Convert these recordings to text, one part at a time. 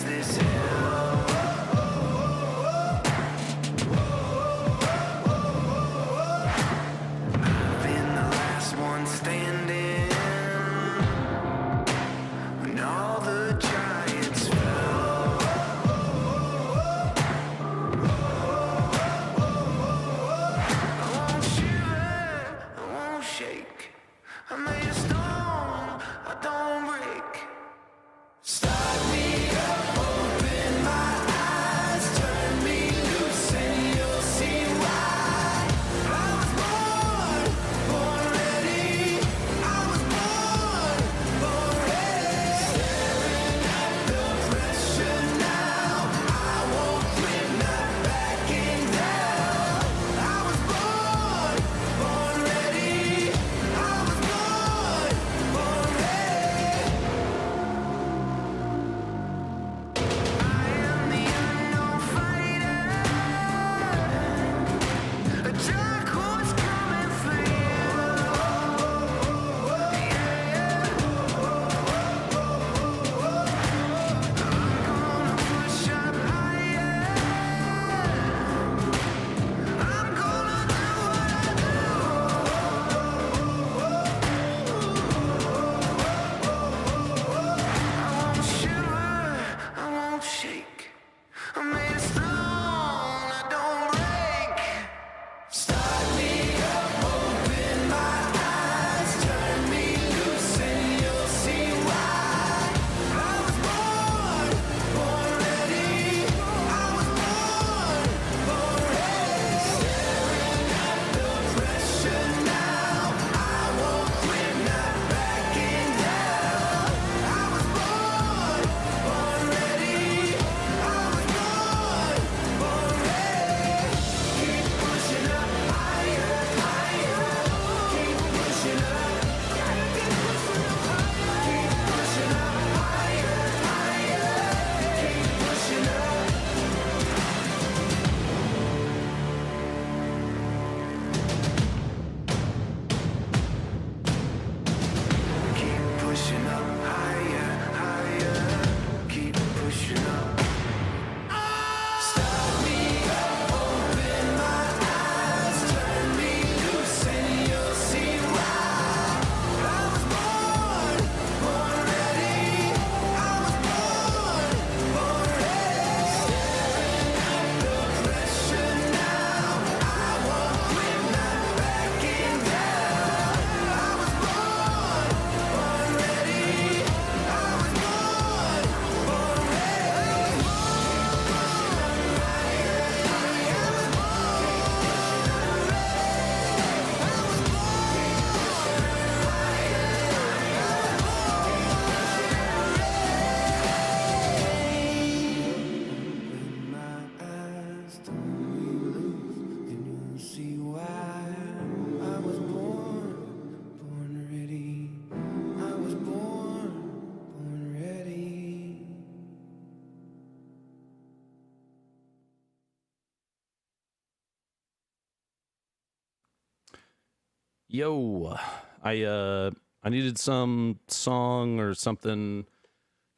face this hill. I've been the last one standing when all the giants fell. I won't shiver, I won't shake. I'm made of stone, I don't break. Start me up, open my eyes, turn me loose and you'll see why. I was born ready. I was born ready. Staring at the pressure now, I won't quit, not backing down. I was born ready. I was born ready. I am the unknown fighter, a dark horse coming for you. I'm gonna push up higher. I'm gonna do what I won't shiver, I won't shake. I'm made of stone, I don't break. Start me up, open my eyes, turn me loose and you'll see why. I was born ready. I was born ready. Staring at the pressure now, I won't quit, not backing down. I was born ready. I was born ready. Keep pushing up higher, higher. Keep pushing up. Keep pushing up higher. Keep pushing up higher, higher. Keep pushing up. Keep pushing up higher, higher. Keep pushing up. Start me up, open my eyes, turn me loose and you'll see why. I was born ready. I was born ready. Staring at the pressure now, I won't quit, not backing down. I was born ready. I was born ready. Open my eyes, turn me loose, and you'll see why. I was born ready. I was born ready. Yo, I needed some song or something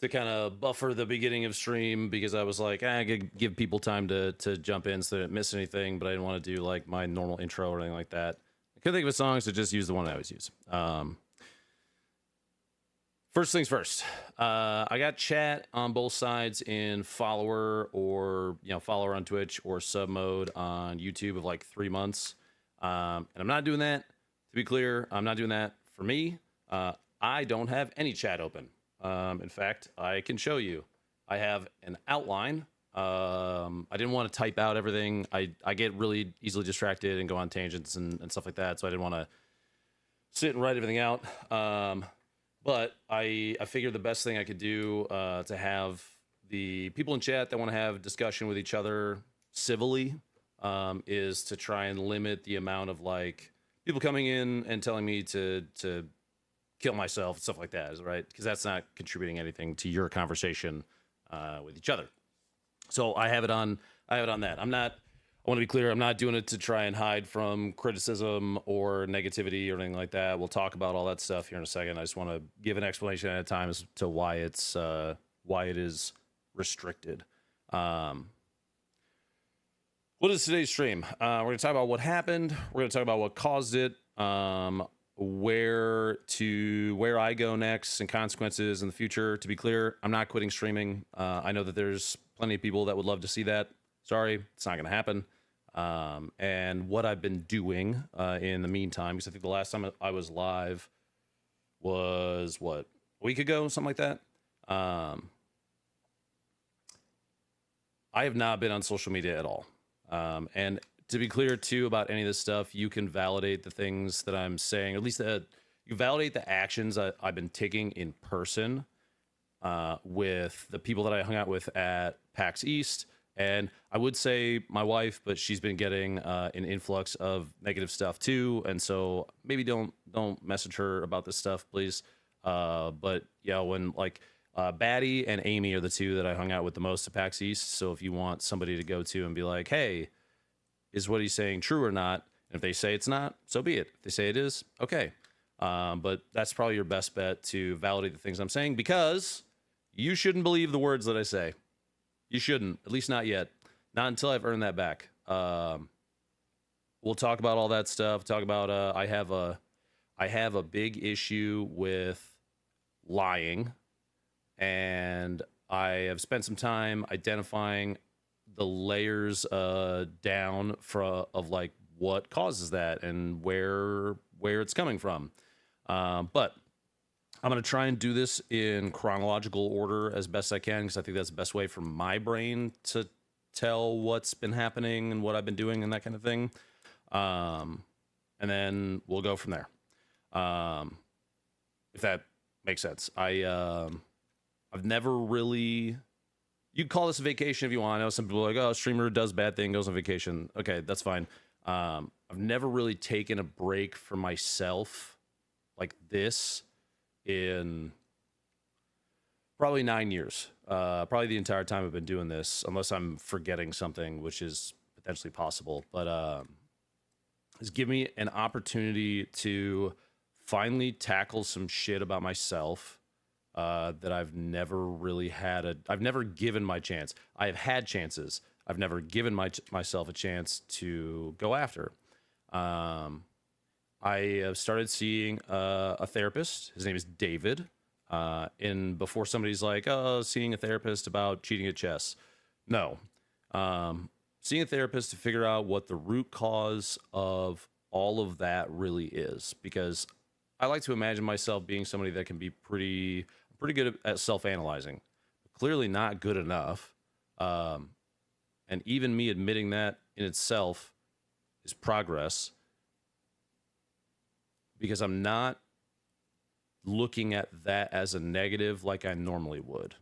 to kind of buffer the beginning of stream because I was like, I could give people time to jump in so they didn't miss anything, but I didn't want to do like my normal intro or anything like that. I couldn't think of a song, so just use the one I always use. First things first. I got chat on both sides in follower or follower on Twitch or sub mode on YouTube of like 3 months. And I'm not doing that. To be clear, I'm not doing that for me. I don't have any chat open. In fact, I can show you. I have an outline. I didn't want to type out everything. I get really easily distracted and go on tangents and stuff like that. So I didn't want to sit and write everything out. But I figured the best thing I could do to have the people in chat that want to have discussion with each other civilly is to try and limit the amount of like people coming in and telling me to kill myself, stuff like that, right? Because that's not contributing anything to your conversation with each other. So I have it on that. I want to be clear, I'm not doing it to try and hide from criticism or negativity or anything like that. We'll talk about all that stuff here in a second. I just want to give an explanation at a time as to why it is restricted. What is today's stream? We're going to talk about what happened. We're going to talk about what caused it, where I go next, and consequences in the future. To be clear, I'm not quitting streaming. I know that there's plenty of people that would love to see that. Sorry, it's not going to happen. And what I've been doing in the meantime, because I think the last time I was live was, what, a week ago, something like that? I have not been on social media at all. And to be clear, too, about any of this stuff, you can validate the things that I'm saying, or at least you validate the actions I've been taking in person with the people that I hung out with at PAX East. And I would say my wife, but she's been getting an influx of negative stuff, too. And so maybe don't message her about this stuff, please. But, yeah, when, like, Batty and Amy are the two that I hung out with the most at PAX East. So if you want somebody to go to and be like, hey, is what he's saying true or not? And if they say it's not, so be it. If they say it is, okay. But that's probably your best bet to validate the things I'm saying, because you shouldn't believe the words that I say. You shouldn't, at least not yet. Not until I've earned that back. We'll talk about all that stuff. Talk about I have a big issue with lying. And I have spent some time identifying the layers down of like what causes that and where it's coming from. But I'm going to try and do this in chronological order as best I can, because I think that's the best way for my brain to tell what's been happening and what I've been doing and that kind of thing. And then we'll go from there. If that makes sense. I've never really, you can call this a vacation if you want. I know some people are like, oh, streamer does bad thing, goes on vacation. Okay, that's fine. I've never really taken a break for myself like this in probably 9 years. Probably the entire time I've been doing this, unless I'm forgetting something, which is potentially possible. But it's given me an opportunity to finally tackle some shit about myself that I've never really had I've never given my chance. I have had chances. I've never given myself a chance to go after. I have started seeing a therapist. His name is David. And before somebody's like, oh, seeing a therapist about cheating at chess. No. Seeing a therapist to figure out what the root cause of all of that really is. Because I like to imagine myself being somebody that can be pretty good at self-analyzing. Clearly not good enough. And even me admitting that in itself is progress, because I'm not looking at that as a negative like I normally would.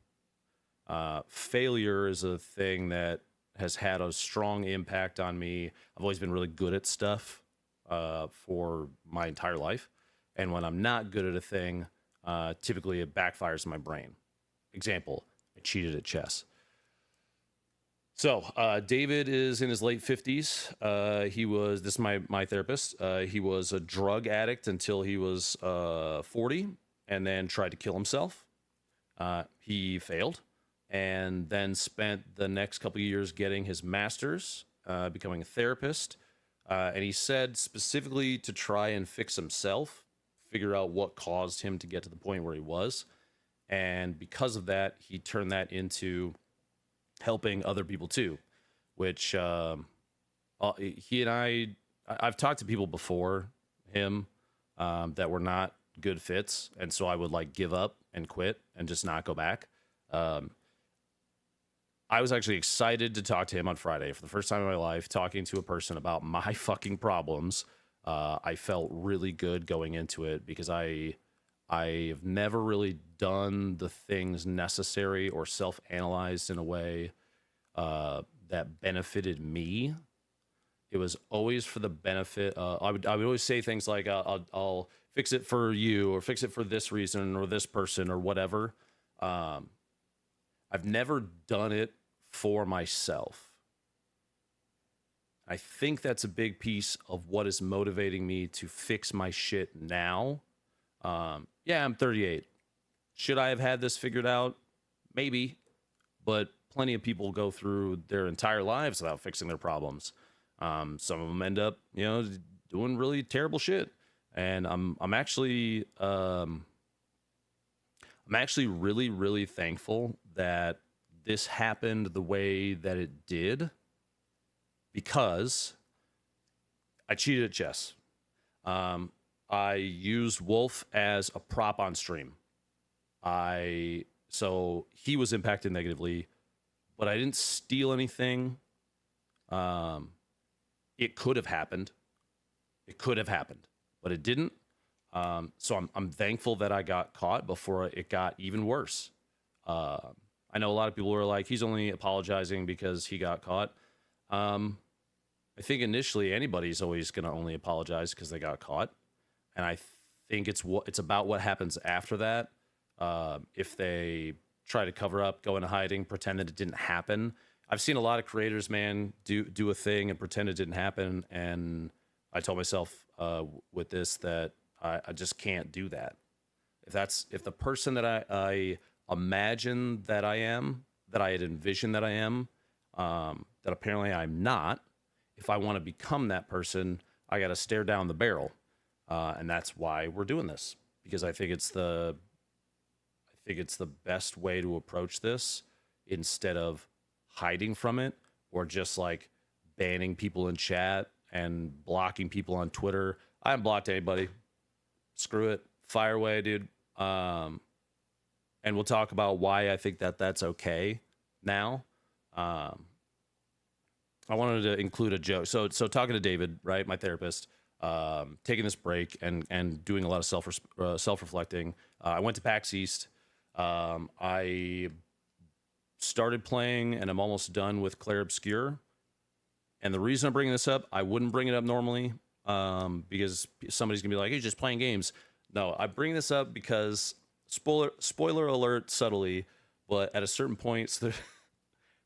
Failure is a thing that has had a strong impact on me. I've always been really good at stuff for my entire life. And when I'm not good at a thing, typically it backfires in my brain. Example, I cheated at chess. So David is in his late 50s. This is my therapist. He was a drug addict until he was 40, and then tried to kill himself. He failed, and then spent the next couple of years getting his master's, becoming a therapist. And he said specifically to try and fix himself, figure out what caused him to get to the point where he was. And because of that, he turned that into helping other people too, which he and I've talked to people before him that were not good fits. And so I would like give up and quit and just not go back. I was actually excited to talk to him on Friday for the first time in my life, talking to a person about my fucking problems. I felt really good going into it because I've never really done the things necessary or self-analyzed in a way that benefited me. It was always for the benefit. I would always say things like, I'll fix it for you, or fix it for this reason, or this person, or whatever. I've never done it for myself. I think that's a big piece of what is motivating me to fix my shit now. Yeah, I'm 38. Should I have had this figured out? Maybe. but plenty of people go through their entire lives without fixing their problems. Some of them end up, doing really terrible shit. And I'm actually really, really thankful that this happened the way that it did, because I cheated at chess. I used Wolf as a prop on stream. So he was impacted negatively, but I didn't steal anything. It could have happened. But it didn't. So I'm thankful that I got caught before it got even worse. I know a lot of people were like, he's only apologizing because he got caught. I think initially anybody's always going to only apologize because they got caught. And I think it's about what happens after that. If they try to cover up, go into hiding, pretend that it didn't happen. I've seen a lot of creators, man, do a thing and pretend it didn't happen. And I told myself with this that I just can't do that. If the person that I imagine that I am, that I had envisioned that I am, that apparently I'm not, if I want to become that person, I got to stare down the barrel. And that's why we're doing this, because I think it's the best way to approach this, instead of hiding from it or just like banning people in chat and blocking people on Twitter. I haven't blocked anybody. Screw it. Fire away, dude. And we'll talk about why I think that that's okay now. I wanted to include a joke. So talking to David, right, my therapist, taking this break and doing a lot of self-reflecting. I went to PAX East. I started playing, and I'm almost done with Clair Obscur. And the reason I'm bringing this up, I wouldn't bring it up normally, because somebody's gonna be like, "Hey, just playing games." No, I bring this up because spoiler alert, subtly, but at a certain point, so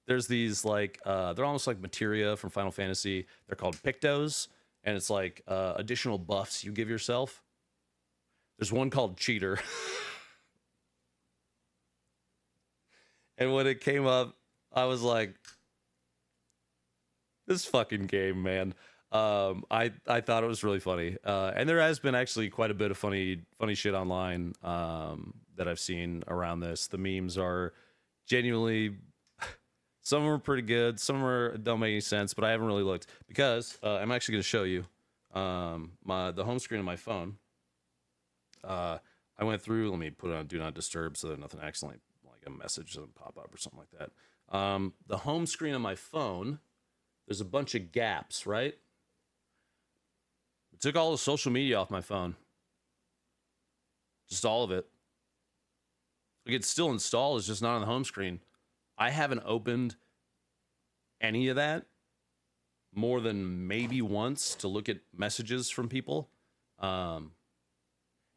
there's these like they're almost like materia from Final Fantasy. They're called Pictos, and it's like additional buffs you give yourself. There's one called Cheater. And when it came up, I was like, this fucking game, man. I thought it was really funny. And there has been actually quite a bit of funny shit online that I've seen around this. The memes are genuinely, some of them are pretty good, some of them don't make any sense, but I haven't really looked, because I'm actually going to show you the home screen of my phone. I went through, let me put it on Do Not Disturb so that nothing accidentally, like a message doesn't pop up or something like that. The home screen of my phone, there's a bunch of gaps, right? I took all the social media off my phone. Just all of it. Like, it's still installed, it's just not on the home screen. I haven't opened any of that more than maybe once to look at messages from people. And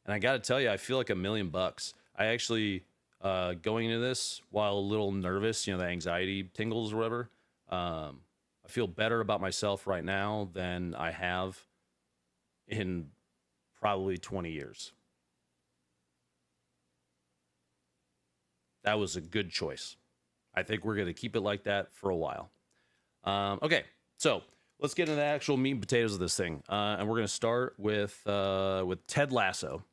I got to tell you, I feel like $1,000,000. I actually, going into this, while a little nervous, the anxiety tingles or whatever, I feel better about myself right now than I have in probably 20 years. That was a good choice. I think we're going to keep it like that for a while. Okay, so let's get into the actual meat and potatoes of this thing. And we're going to start with Ted Lasso.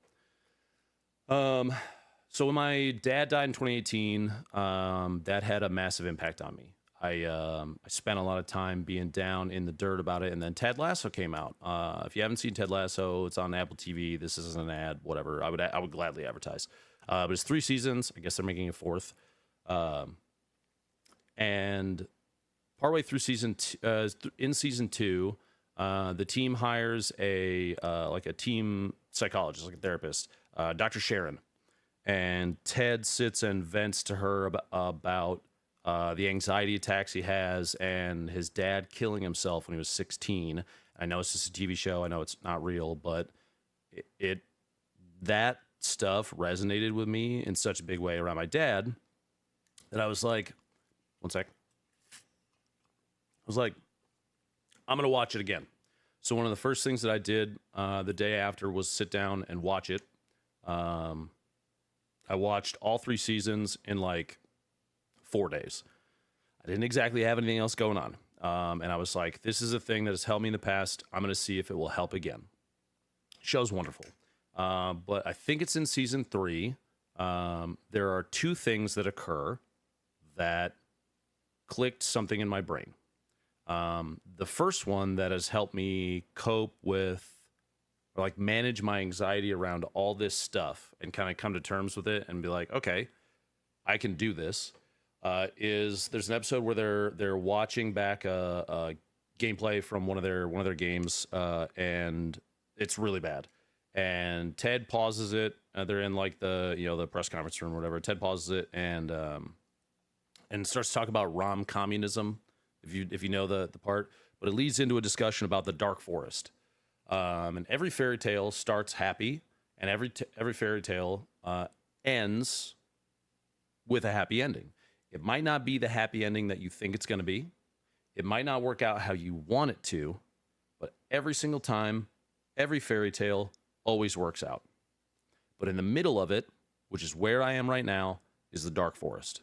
So when my dad died in 2018, that had a massive impact on me. I spent a lot of time being down in the dirt about it, and then Ted Lasso came out. If you haven't seen Ted Lasso, it's on Apple TV. This isn't an ad, whatever. I would gladly advertise. But it's 3 seasons. I guess they're making a 4th. And partway through in season 2, the team hires a team psychologist, like a therapist, Dr. Sharon, and Ted sits and vents to her about the anxiety attacks he has and his dad killing himself when he was 16. I know it's just a TV show. I know it's not real, but that stuff resonated with me in such a big way around my dad that I was like, one sec. I was like, I'm going to watch it again. So one of the first things that I did the day after was sit down and watch it. I watched all 3 seasons in like 4 days. I didn't exactly have anything else going on. And I was like, this is a thing that has helped me in the past. I'm going to see if it will help again. Show's wonderful. But I think it's in season 3. There are 2 things that occur that clicked something in my brain. The first one that has helped me cope with, or like manage my anxiety around all this stuff and kind of come to terms with it and be like, okay, I can do this, is there's an episode where they're watching back a gameplay from one of their games, and it's really bad. And Ted pauses it. They're in like the press conference room or whatever. Ted pauses it and starts to talk about Rom communism, if you know the part. But it leads into a discussion about the Dark Forest. And every fairy tale starts happy, and every fairy tale ends with a happy ending. It might not be the happy ending that you think it's going to be. It might not work out how you want it to, but every single time, every fairy tale always works out. But in the middle of it, which is where I am right now, is the Dark Forest.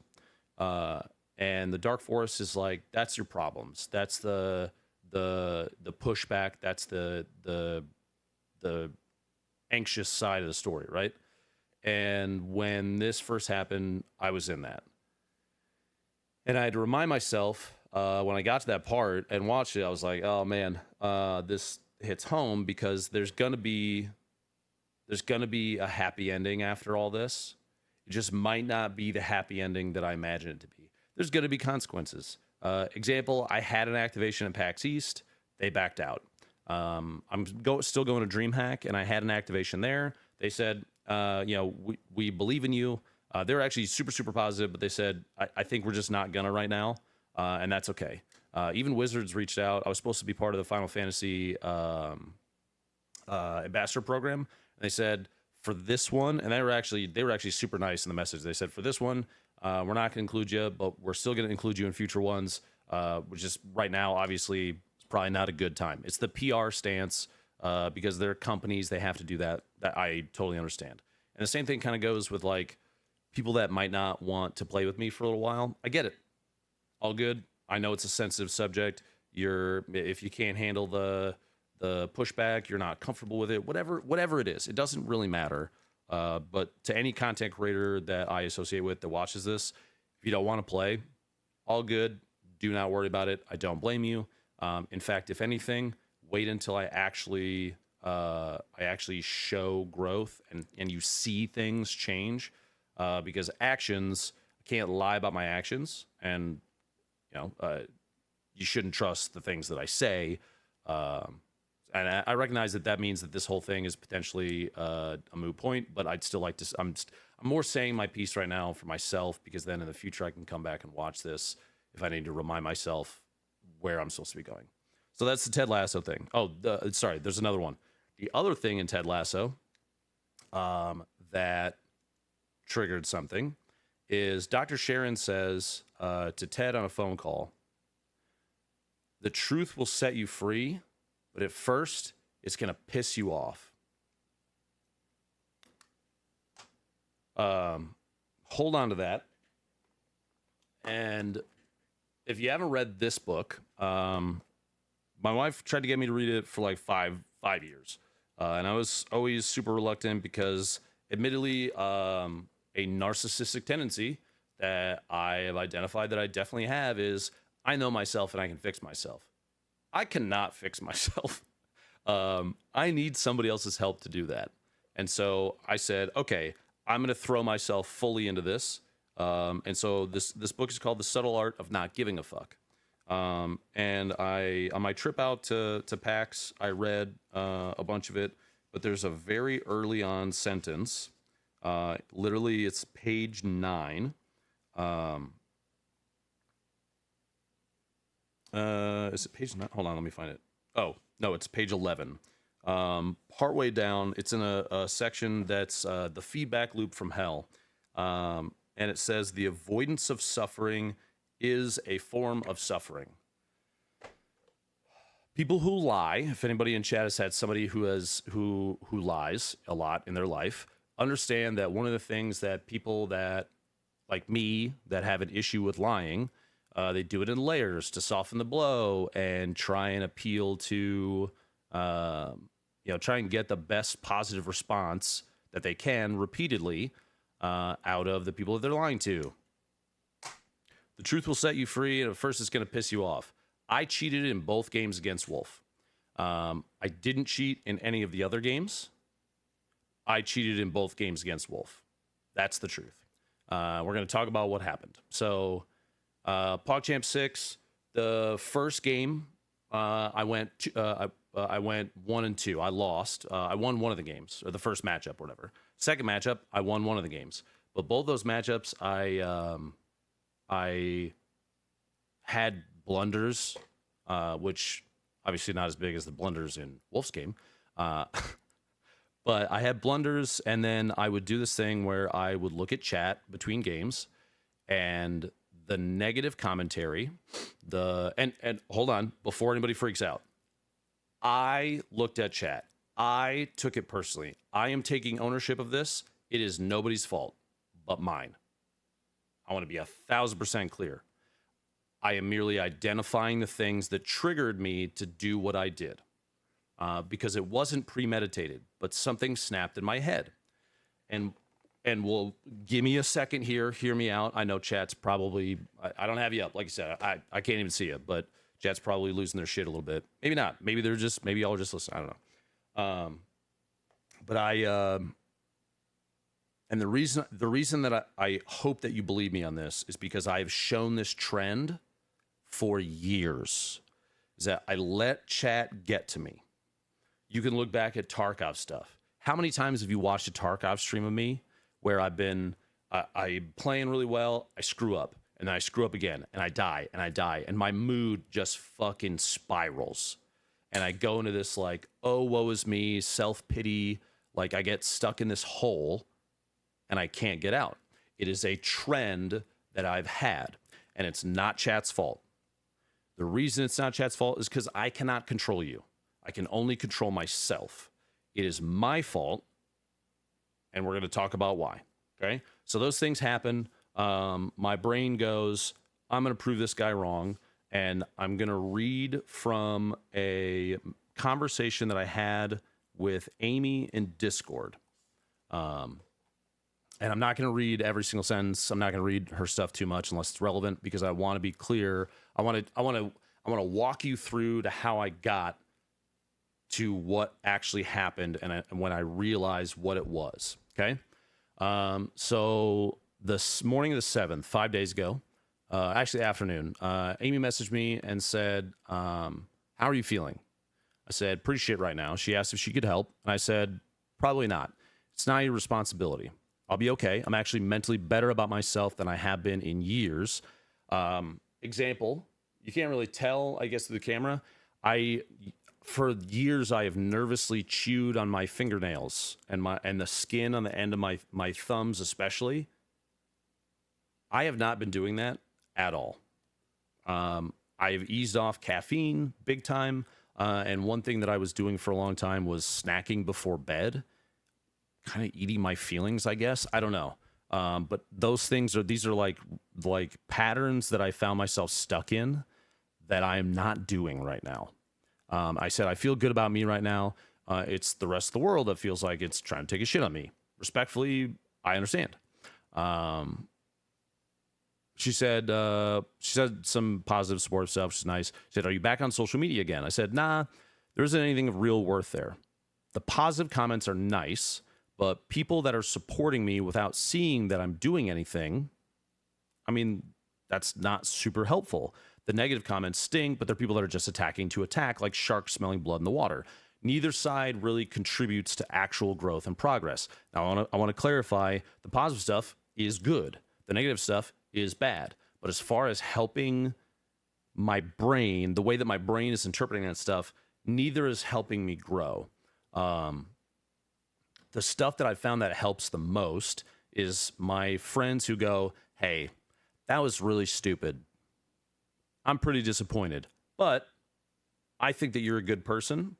And the Dark Forest is like, that's your problems. That's the pushback. That's the anxious side of the story, right? And when this first happened, I was in that. And I had to remind myself, when I got to that part and watched it, I was like, oh man, this hits home, because there's gonna be a happy ending after all this. It just might not be the happy ending that I imagine it to be. There's gonna be consequences. Example, I had an activation at PAX East. They backed out. I'm still going to DreamHack, and I had an activation there. They said, we believe in you. They were actually super, super positive, but they said, I think we're just not gonna right now, and that's okay. Even Wizards reached out. I was supposed to be part of the Final Fantasy ambassador program, and they said, for this one, and they were actually super nice in the message. They said, for this one, we're not going to include you, but we're still going to include you in future ones, which is right now, obviously, it's probably not a good time. It's the PR stance, because they're companies, they have to do that. That I totally understand. And the same thing kind of goes with like people that might not want to play with me for a little while. I get it. All good. I know it's a sensitive subject. If you can't handle the pushback, you're not comfortable with it, whatever it is, it doesn't really matter. But to any content creator that I associate with that watches this, if you don't want to play, all good. Do not worry about it. I don't blame you. In fact, if anything, wait until I actually show growth and you see things change, because actions, I can't lie about my actions, and you shouldn't trust the things that I say. And I recognize that means that this whole thing is potentially a moot point, but I'd still like to. I'm more saying my piece right now for myself, because then in the future I can come back and watch this if I need to remind myself where I'm supposed to be going. So that's the Ted Lasso thing. Oh, sorry, there's another one. The other thing in Ted Lasso that triggered something is Dr. Sharon says to Ted on a phone call, "The truth will set you free, but at first, it's going to piss you off." Hold on to that. And if you haven't read this book, my wife tried to get me to read it for like five years. And I was always super reluctant because, admittedly, a narcissistic tendency that I have identified that I definitely have is I know myself and I can fix myself. I cannot fix myself. I need somebody else's help to do that. And so I said, okay, I'm going to throw myself fully into this. And so this book is called The Subtle Art of Not Giving a Fuck. And on my trip out to PAX, I read a bunch of it, but there's a very early on sentence. Literally, it's page 9. Is it page 9? Hold on, let me find it. Oh, no, it's page 11. Partway down, it's in a section that's the feedback loop from hell. And it says, the avoidance of suffering is a form of suffering. People who lie, if anybody in chat has had somebody who lies a lot in their life, understand that one of the things that people that like me that have an issue with lying, they do it in layers to soften the blow and try and appeal to, try and get the best positive response that they can repeatedly out of the people that they're lying to. The truth will set you free, and at first it's going to piss you off. I cheated in both games against Wolf. I didn't cheat in any of the other games. I cheated in both games against Wolf. That's the truth. We're going to talk about what happened. So, PogChamp 6, the first game, I went 1-2. I lost. I won one of the games, or the first matchup, or whatever. Second matchup, I won one of the games. But both those matchups, I had blunders, which obviously not as big as the blunders in Wolf's game. But I had blunders, and then I would do this thing where I would look at chat between games, and the negative commentary, and hold on, before anybody freaks out. I looked at chat. I took it personally. I am taking ownership of this. It is nobody's fault but mine. I want to be 1,000% clear. I am merely identifying the things that triggered me to do what I did. Because it wasn't premeditated, but something snapped in my head. And we'll give me a second here. Hear me out. I know chat's probably, I don't have you up. Like I said, I can't even see you, but chat's probably losing their shit a little bit. Maybe not. Maybe y'all are just listening. I don't know. And the reason that I hope that you believe me on this is because I have shown this trend for years, is that I let chat get to me. You can look back at Tarkov stuff. How many times have you watched a Tarkov stream of me where I'm playing really well, I screw up, and then I screw up again, and I die, and my mood just fucking spirals. And I go into this like, oh, woe is me, self-pity, like I get stuck in this hole, and I can't get out. It is a trend that I've had, and it's not chat's fault. The reason it's not chat's fault is because I cannot control you. I can only control myself. It is my fault, and we're going to talk about why. Okay? So those things happen. My brain goes, I'm going to prove this guy wrong, and I'm going to read from a conversation that I had with Amy in Discord. And I'm not going to read every single sentence. I'm not going to read her stuff too much unless it's relevant, because I want to be clear. I want to walk you through to how I got to what actually happened and when I realized what it was. Okay. So this morning of the 7th, 5 days ago, actually afternoon, Amy messaged me and said, how are you feeling? I said, pretty shit right now. She asked if she could help. And I said, probably not. It's not your responsibility. I'll be okay. I'm actually mentally better about myself than I have been in years. Example, you can't really tell, I guess, through the camera. For years, I have nervously chewed on my fingernails and the skin on the end of my thumbs, especially. I have not been doing that at all. I have eased off caffeine big time. And one thing that I was doing for a long time was snacking before bed, kind of eating my feelings, I guess. I don't know. But these are like patterns that I found myself stuck in that I am not doing right now. I said, I feel good about me right now. It's the rest of the world that feels like it's trying to take a shit on me. Respectfully, I understand. She said some positive supportive stuff, which is nice. She said, are you back on social media again? I said, nah, there isn't anything of real worth there. The positive comments are nice, but people that are supporting me without seeing that I'm doing anything, I mean, that's not super helpful. The negative comments sting, but they're people that are just attacking to attack, like sharks smelling blood in the water. Neither side really contributes to actual growth and progress. Now, I want to clarify, the positive stuff is good. The negative stuff is bad. But as far as helping my brain, the way that my brain is interpreting that stuff, neither is helping me grow. The stuff that I found that helps the most is my friends who go, hey, that was really stupid. I'm pretty disappointed, but I think that you're a good person,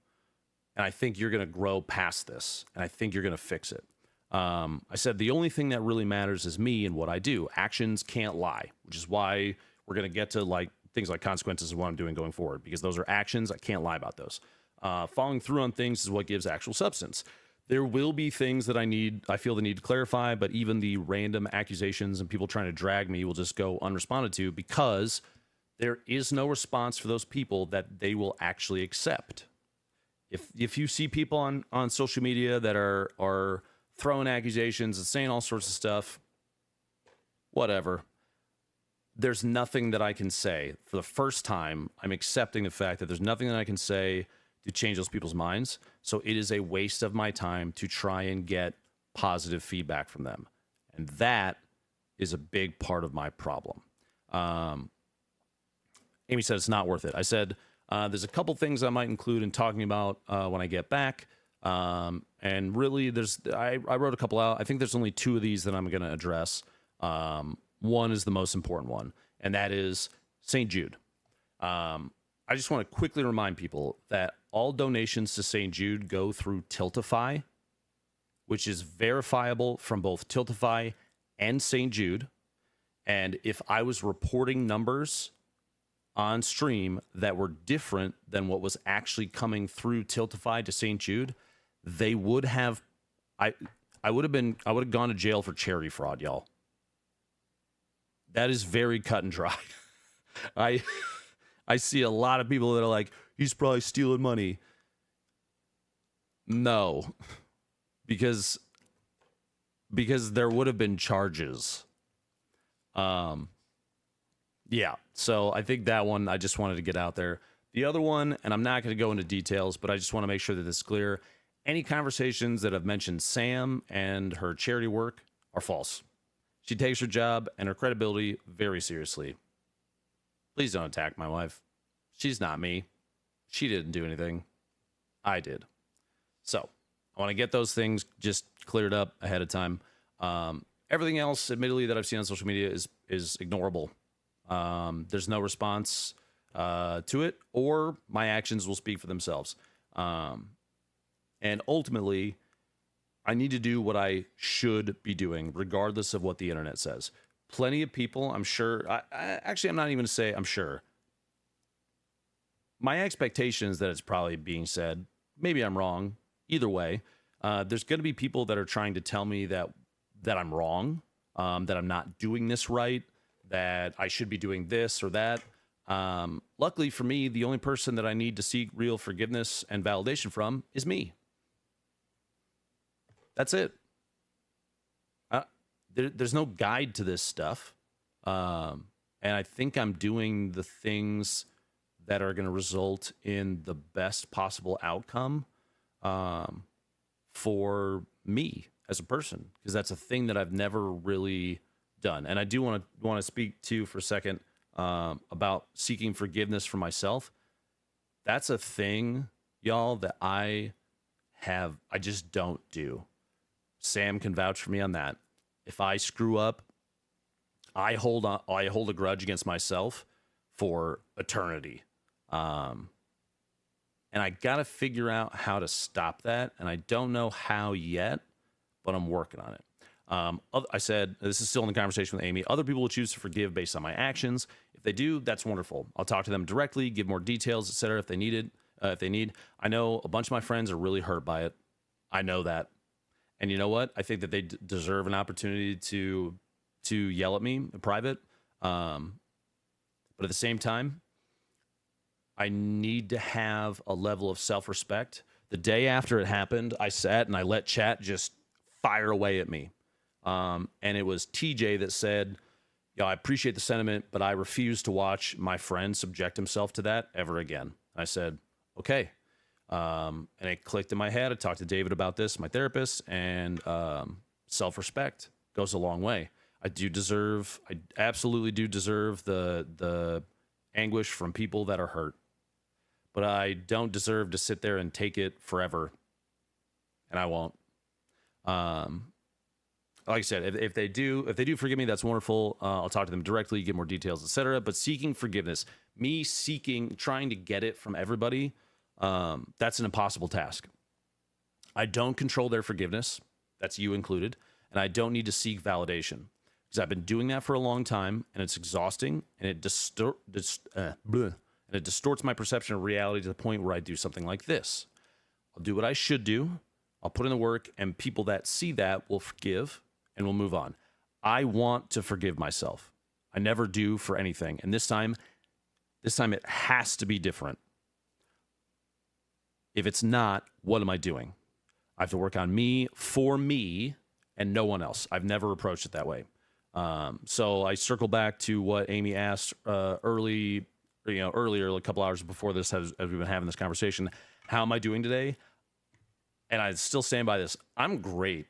and I think you're going to grow past this, and I think you're going to fix it. I said the only thing that really matters is me and what I do. Actions can't lie, which is why we're going to get to like things like consequences of what I'm doing going forward, because those are actions. I can't lie about those. Following through on things is what gives actual substance. There will be things that I feel the need to clarify, but even the random accusations and people trying to drag me will just go unresponded to, because there is no response for those people that they will actually accept. If you see people on social media that are throwing accusations and saying all sorts of stuff, whatever, there's nothing that I can say. For the first time, I'm accepting the fact that there's nothing that I can say to change those people's minds. So it is a waste of my time to try and get positive feedback from them. And that is a big part of my problem. Amy said it's not worth it. I said there's a couple things I might include in talking about when I get back. And really, I wrote a couple out. I think there's only two of these that I'm going to address. One is the most important one, and that is St. Jude. I just want to quickly remind people that all donations to St. Jude go through Tiltify, which is verifiable from both Tiltify and St. Jude. And if I was reporting numbers on stream that were different than what was actually coming through Tiltify to St. Jude, they would have, I would have gone to jail for charity fraud, y'all. That is very cut and dry. I see a lot of people that are like, he's probably stealing money. No, because there would have been charges. Yeah, so I think that one I just wanted to get out there. The other one, and I'm not going to go into details, but I just want to make sure that this is clear. Any conversations that have mentioned Sam and her charity work are false. She takes her job and her credibility very seriously. Please don't attack my wife. She's not me. She didn't do anything. I did. So I want to get those things just cleared up ahead of time. Everything else, admittedly, that I've seen on social media is ignorable. There's no response to it, or my actions will speak for themselves. And ultimately, I need to do what I should be doing, regardless of what the internet says. Plenty of people, I'm sure. Actually, I'm not even going to say I'm sure. My expectation is that it's probably being said. Maybe I'm wrong. Either way, there's going to be people that are trying to tell me that I'm wrong, that I'm not doing this right, that I should be doing this or that. Luckily for me, the only person that I need to seek real forgiveness and validation from is me. That's it. There's no guide to this stuff. And I think I'm doing the things that are going to result in the best possible outcome for me as a person, because that's a thing that I've never really done. And I do want to speak to you for a second about seeking forgiveness for myself. That's a thing, y'all, that I just don't do. Sam can vouch for me on that. If I screw up, I hold a grudge against myself for eternity. And I got to figure out how to stop that. And I don't know how yet, but I'm working on it. I said, this is still in the conversation with Amy, other people will choose to forgive based on my actions. If they do, that's wonderful. I'll talk to them directly, give more details, etc. if they need it. If they need, I know a bunch of my friends are really hurt by it. I know that. And you know what? I think that they deserve an opportunity to yell at me in private. But at the same time, I need to have a level of self-respect. The day after it happened, I sat and I let chat just fire away at me. And it was TJ that said, "Yo, I appreciate the sentiment, but I refuse to watch my friend subject himself to that ever again." I said, okay. And it clicked in my head. I talked to David about this, my therapist, and self-respect goes a long way. I absolutely do deserve the anguish from people that are hurt, but I don't deserve to sit there and take it forever. And I won't. Like I said, if they do forgive me, that's wonderful. I'll talk to them directly, get more details, etc. But seeking forgiveness, trying to get it from everybody, that's an impossible task. I don't control their forgiveness. That's you included. And I don't need to seek validation because I've been doing that for a long time, and it's exhausting, and it distorts my perception of reality to the point where I do something like this. I'll do what I should do. I'll put in the work, and people that see that will forgive and will move on. I want to forgive myself. I never do for anything. And this time it has to be different. If it's not, what am I doing? I have to work on me, for me, and no one else. I've never approached it that way. So I circle back to what Amy asked earlier, a couple hours before this, as we've been having this conversation. How am I doing today? And I still stand by this. I'm great.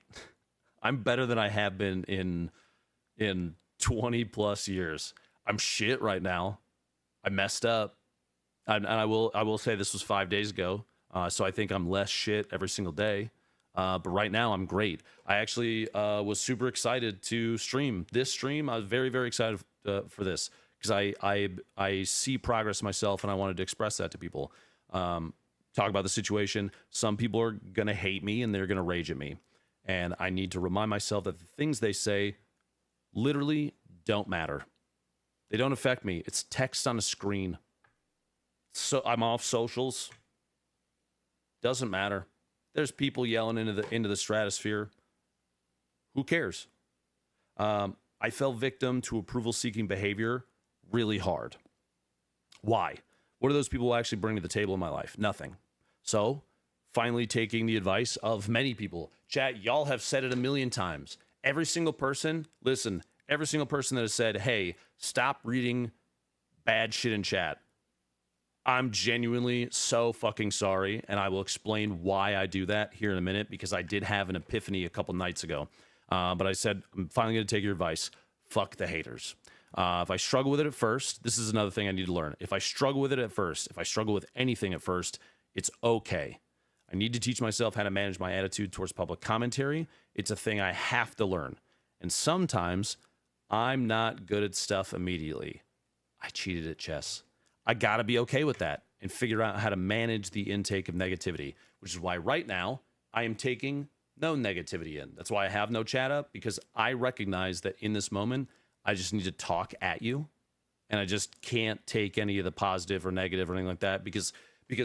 I'm better than I have been in 20 plus years. I'm shit right now. I messed up. And I will say this was 5 days ago. So I think I'm less shit every single day. But right now I'm great. I actually was super excited to stream this stream. I was very, very excited for this because I see progress myself, and I wanted to express that to people. Talk about the situation. Some people are going to hate me and they're going to rage at me. And I need to remind myself that the things they say literally don't matter. They don't affect me. It's text on a screen. So I'm off socials. Doesn't matter. There's people yelling into the stratosphere. Who cares? I fell victim to approval-seeking behavior really hard. Why? What do those people actually bring to the table in my life? Nothing. So, finally taking the advice of many people. Chat, y'all have said it a million times. Every single person that has said, hey, stop reading bad shit in chat. I'm genuinely so fucking sorry, and I will explain why I do that here in a minute, because I did have an epiphany a couple nights ago. But I said, I'm finally going to take your advice. Fuck the haters. If I struggle with it at first, this is another thing I need to learn. If I struggle with it at first, if I struggle with anything at first, it's okay. I need to teach myself how to manage my attitude towards public commentary. It's a thing I have to learn. And sometimes I'm not good at stuff immediately. I cheated at chess. I got to be okay with that and figure out how to manage the intake of negativity, which is why right now I am taking no negativity in. That's why I have no chat up, because I recognize that in this moment, I just need to talk at you, and I just can't take any of the positive or negative or anything like that because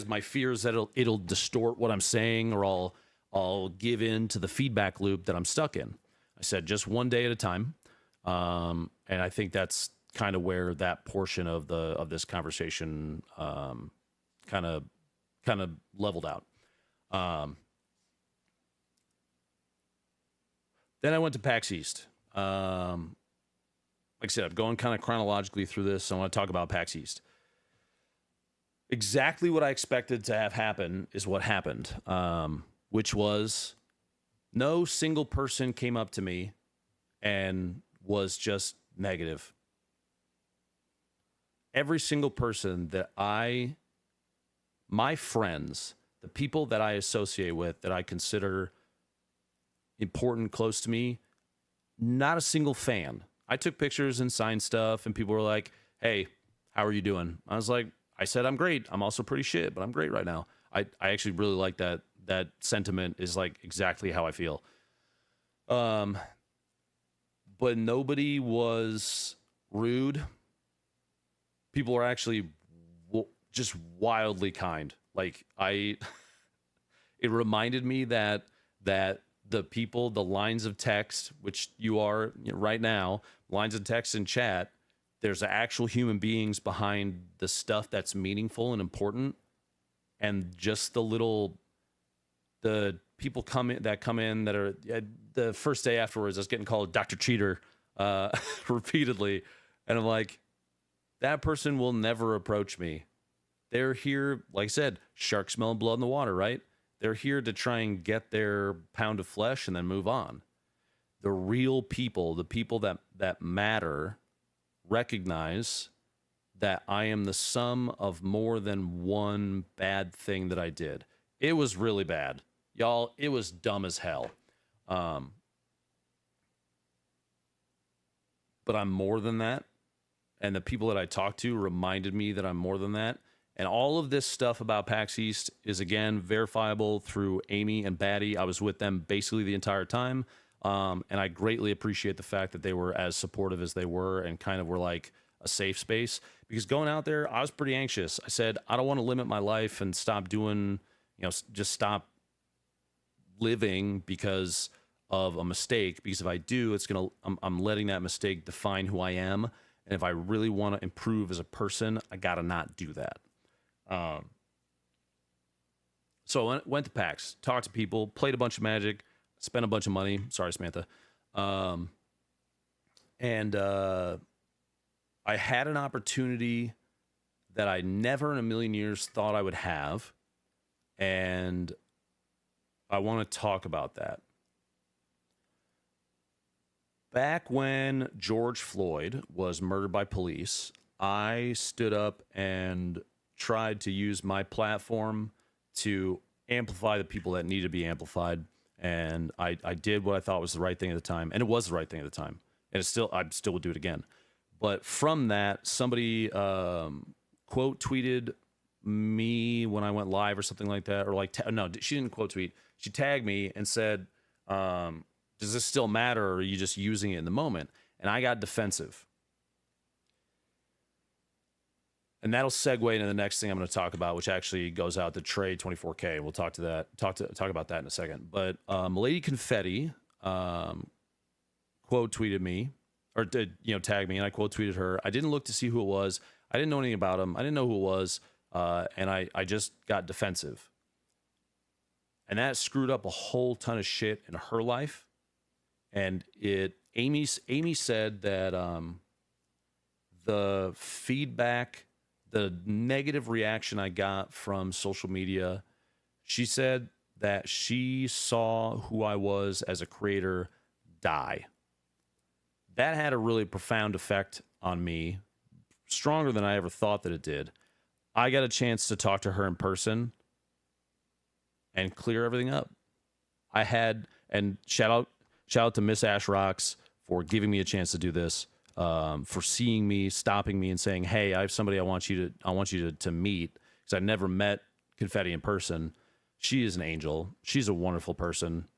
my fear is that it'll distort what I'm saying, or I'll give in to the feedback loop that I'm stuck in. I said just one day at a time, and I think that's kind of where that portion of this conversation kind of leveled out. Then I went to PAX East. Like I said, I'm going kind of chronologically through this. So I want to talk about PAX East. Exactly what I expected to have happen is what happened, which was no single person came up to me and was just negative. Every single person that my friends, the people that I associate with, that I consider important, close to me, not a single fan. I took pictures and signed stuff, and people were like, hey, how are you doing? I said, I'm great. I'm also pretty shit, but I'm great right now. I actually really like that. That sentiment is like exactly how I feel. But nobody was rude. People are actually just wildly kind. Like it reminded me that the people, the lines of text, which you are right now, lines of text in chat, there's actual human beings behind the stuff that's meaningful and important. And just the people that come in that are the first day afterwards, I was getting called Dr. Cheater repeatedly. And I'm like, that person will never approach me. They're here, like I said, shark smelling blood in the water, right? They're here to try and get their pound of flesh and then move on. The real people, the people that matter, recognize that I am the sum of more than one bad thing that I did. It was really bad. Y'all, it was dumb as hell. But I'm more than that. And the people that I talked to reminded me that I'm more than that. And all of this stuff about PAX East is, again, verifiable through Amy and Batty. I was with them basically the entire time. And I greatly appreciate the fact that they were as supportive as they were and kind of were like a safe space. Because going out there, I was pretty anxious. I said, I don't want to limit my life and stop doing, just stop living because of a mistake. Because if I do, I'm letting that mistake define who I am. And if I really want to improve as a person, I got to not do that. So I went to PAX, talked to people, played a bunch of Magic, spent a bunch of money. Sorry, Samantha. And I had an opportunity that I never in a million years thought I would have. And I want to talk about that. Back when George Floyd was murdered by police, I stood up and tried to use my platform to amplify the people that need to be amplified. And I did what I thought was the right thing at the time. And it was the right thing at the time. And I still would do it again. But from that, somebody quote tweeted me when I went live or something like that. Or no, she didn't quote tweet. She tagged me and said, does this still matter, or are you just using it in the moment? And I got defensive. And that'll segue into the next thing I'm going to talk about, which actually goes out to Trey 24K. We'll talk about that in a second. But Lady Confetti quote tweeted me, or did tag me, and I quote tweeted her. I didn't look to see who it was. I didn't know anything about him. I didn't know who it was, and I just got defensive. And that screwed up a whole ton of shit in her life. And Amy said that the feedback, the negative reaction I got from social media, she said that she saw who I was as a creator die. That had a really profound effect on me, stronger than I ever thought that it did. I got a chance to talk to her in person and clear everything up. And shout out to Miss Ash Rocks for giving me a chance to do this, for seeing me, stopping me, and saying, "Hey, I have somebody I want you to meet," because I never met Confetti in person. She is an angel. She's a wonderful person.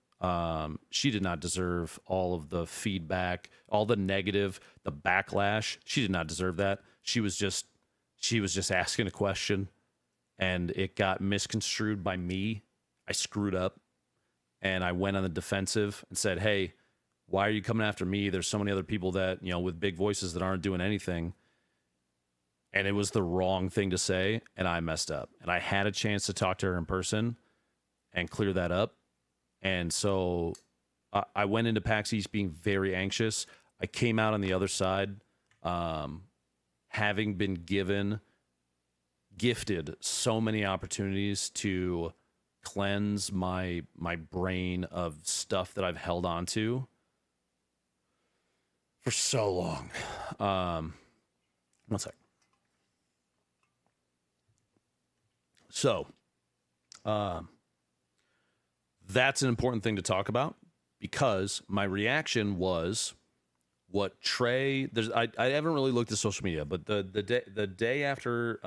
She did not deserve all of the feedback, all the negative, the backlash. She did not deserve that. She was just asking a question, and it got misconstrued by me. I screwed up, and I went on the defensive and said, "Hey, why are you coming after me? There's so many other people that, with big voices that aren't doing anything." And it was the wrong thing to say, and I messed up. And I had a chance to talk to her in person and clear that up. And so I went into PAX East being very anxious. I came out on the other side, having been gifted so many opportunities to cleanse my brain of stuff that I've held on to for so long. One sec. So, that's an important thing to talk about, because my reaction was what Trey. I haven't really looked at social media, but the day after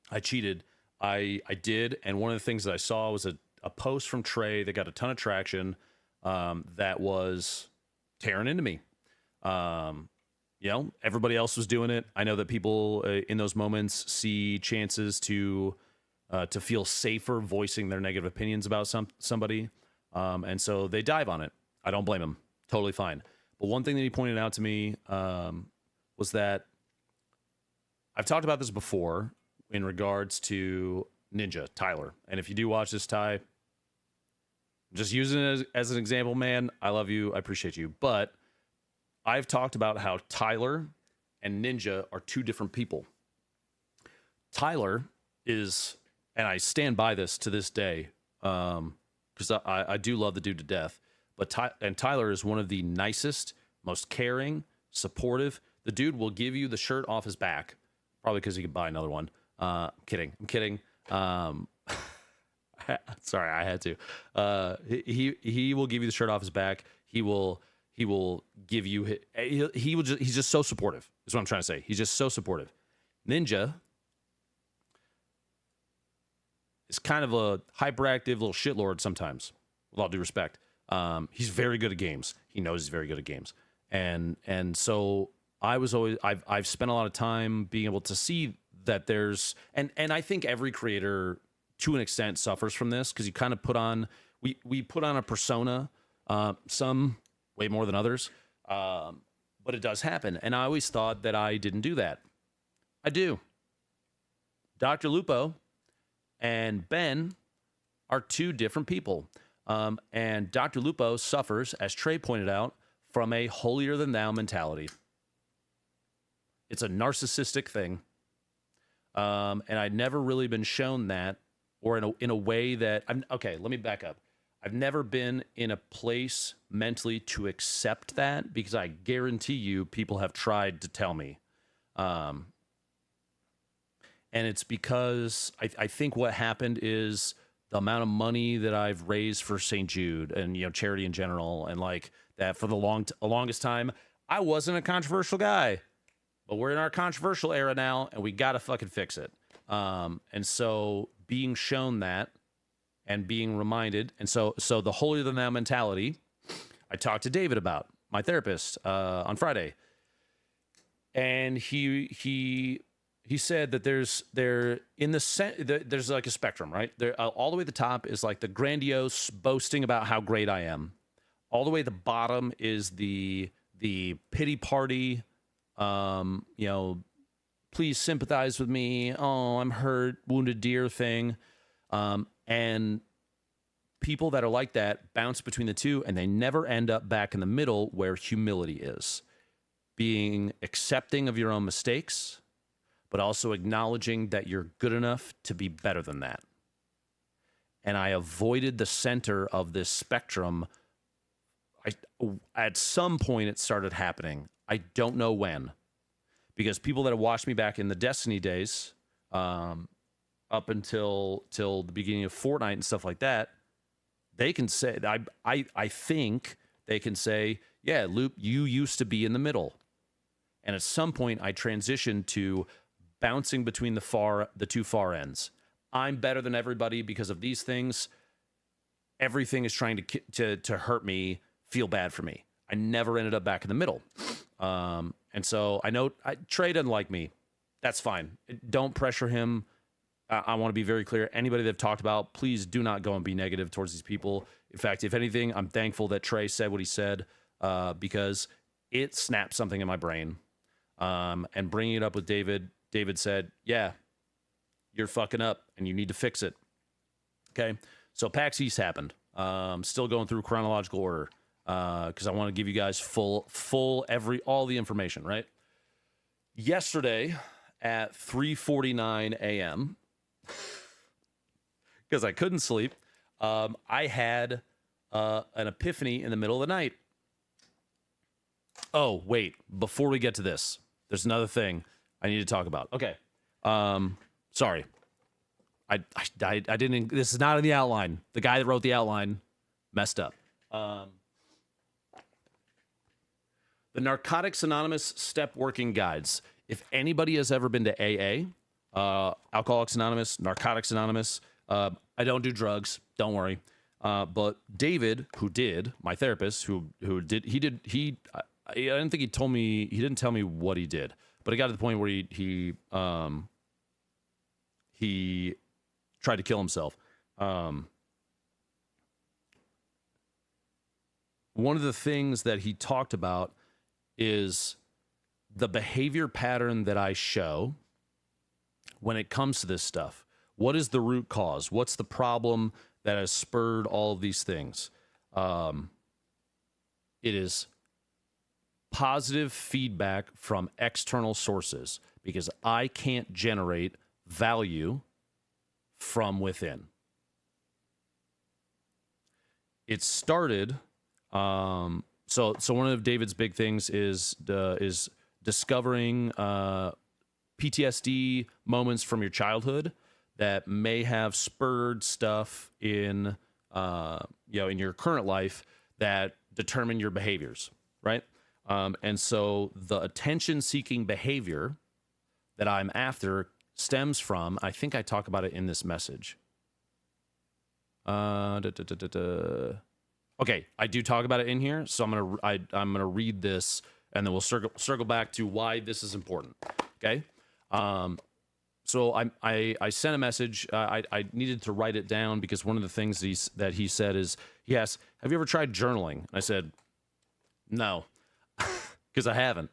I cheated, I did, and one of the things that I saw was a post from Trey that got a ton of traction, that was tearing into me. Everybody else was doing it. I know that people in those moments see chances to feel safer voicing their negative opinions about somebody, and so they dive on it. I don't blame them. Totally fine. But one thing that he pointed out to me was that I've talked about this before in regards to Ninja Tyler. And if you do watch this, Ty, just using it as an example, man, I love you. I appreciate you. But I've talked about how Tyler and Ninja are two different people. Tyler is, and I stand by this to this day, because I do love the dude to death, but Tyler is one of the nicest, most caring, supportive. The dude will give you the shirt off his back, probably because he could buy another one. I'm kidding. Sorry, I had to. He will give you the shirt off his back. He will give you. He's just so supportive. Is what I'm trying to say. He's just so supportive. Ninja is kind of a hyperactive little shitlord sometimes, with all due respect. He's very good at games. He knows he's very good at games. And so I've spent a lot of time being able to see that there's, and I think every creator to an extent suffers from this, because you kind of put on, we put on a persona, some way more than others. But it does happen. And I always thought that I didn't do that. I do. Dr. Lupo and Ben are two different people. And Dr. Lupo suffers, as Trey pointed out, from a holier-than-thou mentality. It's a narcissistic thing. And I'd never really been shown that, or in a way that... Okay, let me back up. I've never been in a place mentally to accept that, because I guarantee you people have tried to tell me. And it's because I think what happened is the amount of money that I've raised for St. Jude and, you know, charity in general, and like that for the longest time, I wasn't a controversial guy, but we're in our controversial era now, and we got to fucking fix it. And so being shown that, and being reminded, and so the holier than thou mentality, I talked to David about, my therapist, on Friday, and he said that there's like a spectrum, right? There, all the way at the top is like the grandiose boasting about how great I am. All the way at the bottom is the pity party, you know, please sympathize with me. Oh, I'm hurt, wounded deer thing. And people that are like that bounce between the two, and they never end up back in the middle where humility is. Being accepting of your own mistakes, but also acknowledging that you're good enough to be better than that. And I avoided the center of this spectrum. At some point it started happening. I don't know when. Because people that have watched me back in the Destiny days, up until the beginning of Fortnite and stuff like that, they can say, I think they can say, yeah, Loop, you used to be in the middle. And at some point I transitioned to bouncing between the two far ends. I'm better than everybody because of these things. Everything is trying to hurt me, feel bad for me. I never ended up back in the middle. And so I know Trey doesn't like me. That's fine. Don't pressure him. I want to be very clear. Anybody that I've talked about, please do not go and be negative towards these people. In fact, if anything, I'm thankful that Trey said what he said, because it snapped something in my brain. And bringing it up with David said, yeah, you're fucking up and you need to fix it. Okay. So PAX East happened. Still going through chronological order, because I want to give you guys all the information, right? Yesterday at 3:49 a.m., because I couldn't sleep, I had an epiphany in the middle of the night. Oh, wait, before we get to this, there's another thing I need to talk about. Okay. Sorry. I didn't, this is not in the outline. The guy that wrote the outline messed up. The Narcotics Anonymous Step Working Guides. If anybody has ever been to AA, Alcoholics Anonymous, Narcotics Anonymous, I don't do drugs, don't worry. But David, who did, my therapist, I didn't think he didn't tell me what he did, but it got to the point where he tried to kill himself. One of the things that he talked about is the behavior pattern that I show when it comes to this stuff. What is the root cause? What's the problem that has spurred all of these things? It is positive feedback from external sources, because I can't generate value from within. It started, so one of David's big things is discovering PTSD moments from your childhood that may have spurred stuff in in your current life that determine your behaviors, right? And so the attention-seeking behavior that I'm after stems from, I think I talk about it in this message. Okay, I do talk about it in here, so I'm gonna read this, and then we'll circle back to why this is important. Okay. So I sent a message. I needed to write it down because one of the things that he said is, he asked, "Have you ever tried journaling?" I said, "No," because I haven't.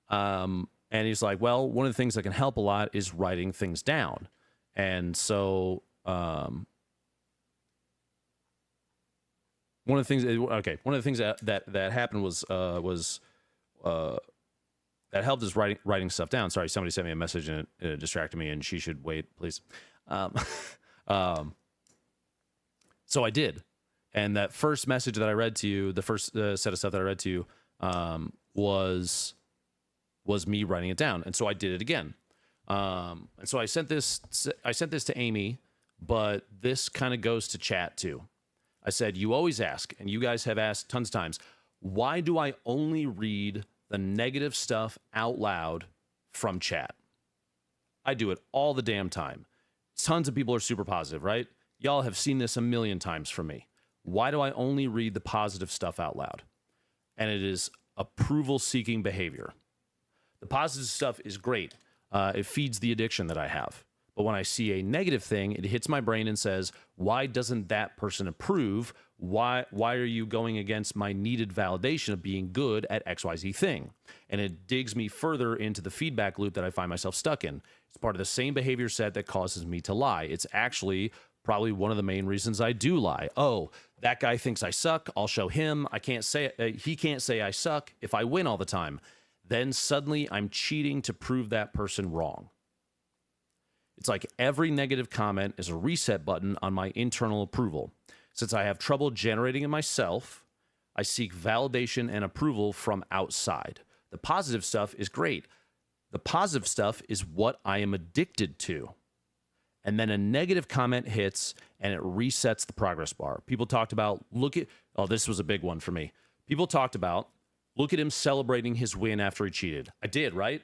And he's like, "Well, one of the things that can help a lot is writing things down." And so one of the things that happened was that helped is writing stuff down. Sorry, somebody sent me a message and it distracted me, and she should wait, please. So I did, and that first message that I read to you, the first set of stuff that I read to you, was me writing it down, and so I did it again. And so I sent this to Amy, but this kind of goes to chat too. I said, you always ask, and you guys have asked tons of times, why do I only read the negative stuff out loud from chat? I do it all the damn time. Tons of people are super positive, right? Y'all have seen this a million times from me. Why do I only read the positive stuff out loud? And it is approval-seeking behavior. The positive stuff is great. It feeds the addiction that I have. But when I see a negative thing, it hits my brain and says, why doesn't that person approve? Why are you going against my needed validation of being good at XYZ thing? And it digs me further into the feedback loop that I find myself stuck in. It's part of the same behavior set that causes me to lie. It's actually probably one of the main reasons I do lie. Oh, that guy thinks I suck. I'll show him. He can't say I suck if I win all the time. Then suddenly I'm cheating to prove that person wrong. It's like every negative comment is a reset button on my internal approval. Since I have trouble generating it myself, I seek validation and approval from outside. The positive stuff is great. The positive stuff is what I am addicted to. And then a negative comment hits and it resets the progress bar. People talked about, this was a big one for me. People talked about, look at him celebrating his win after he cheated. I did, right?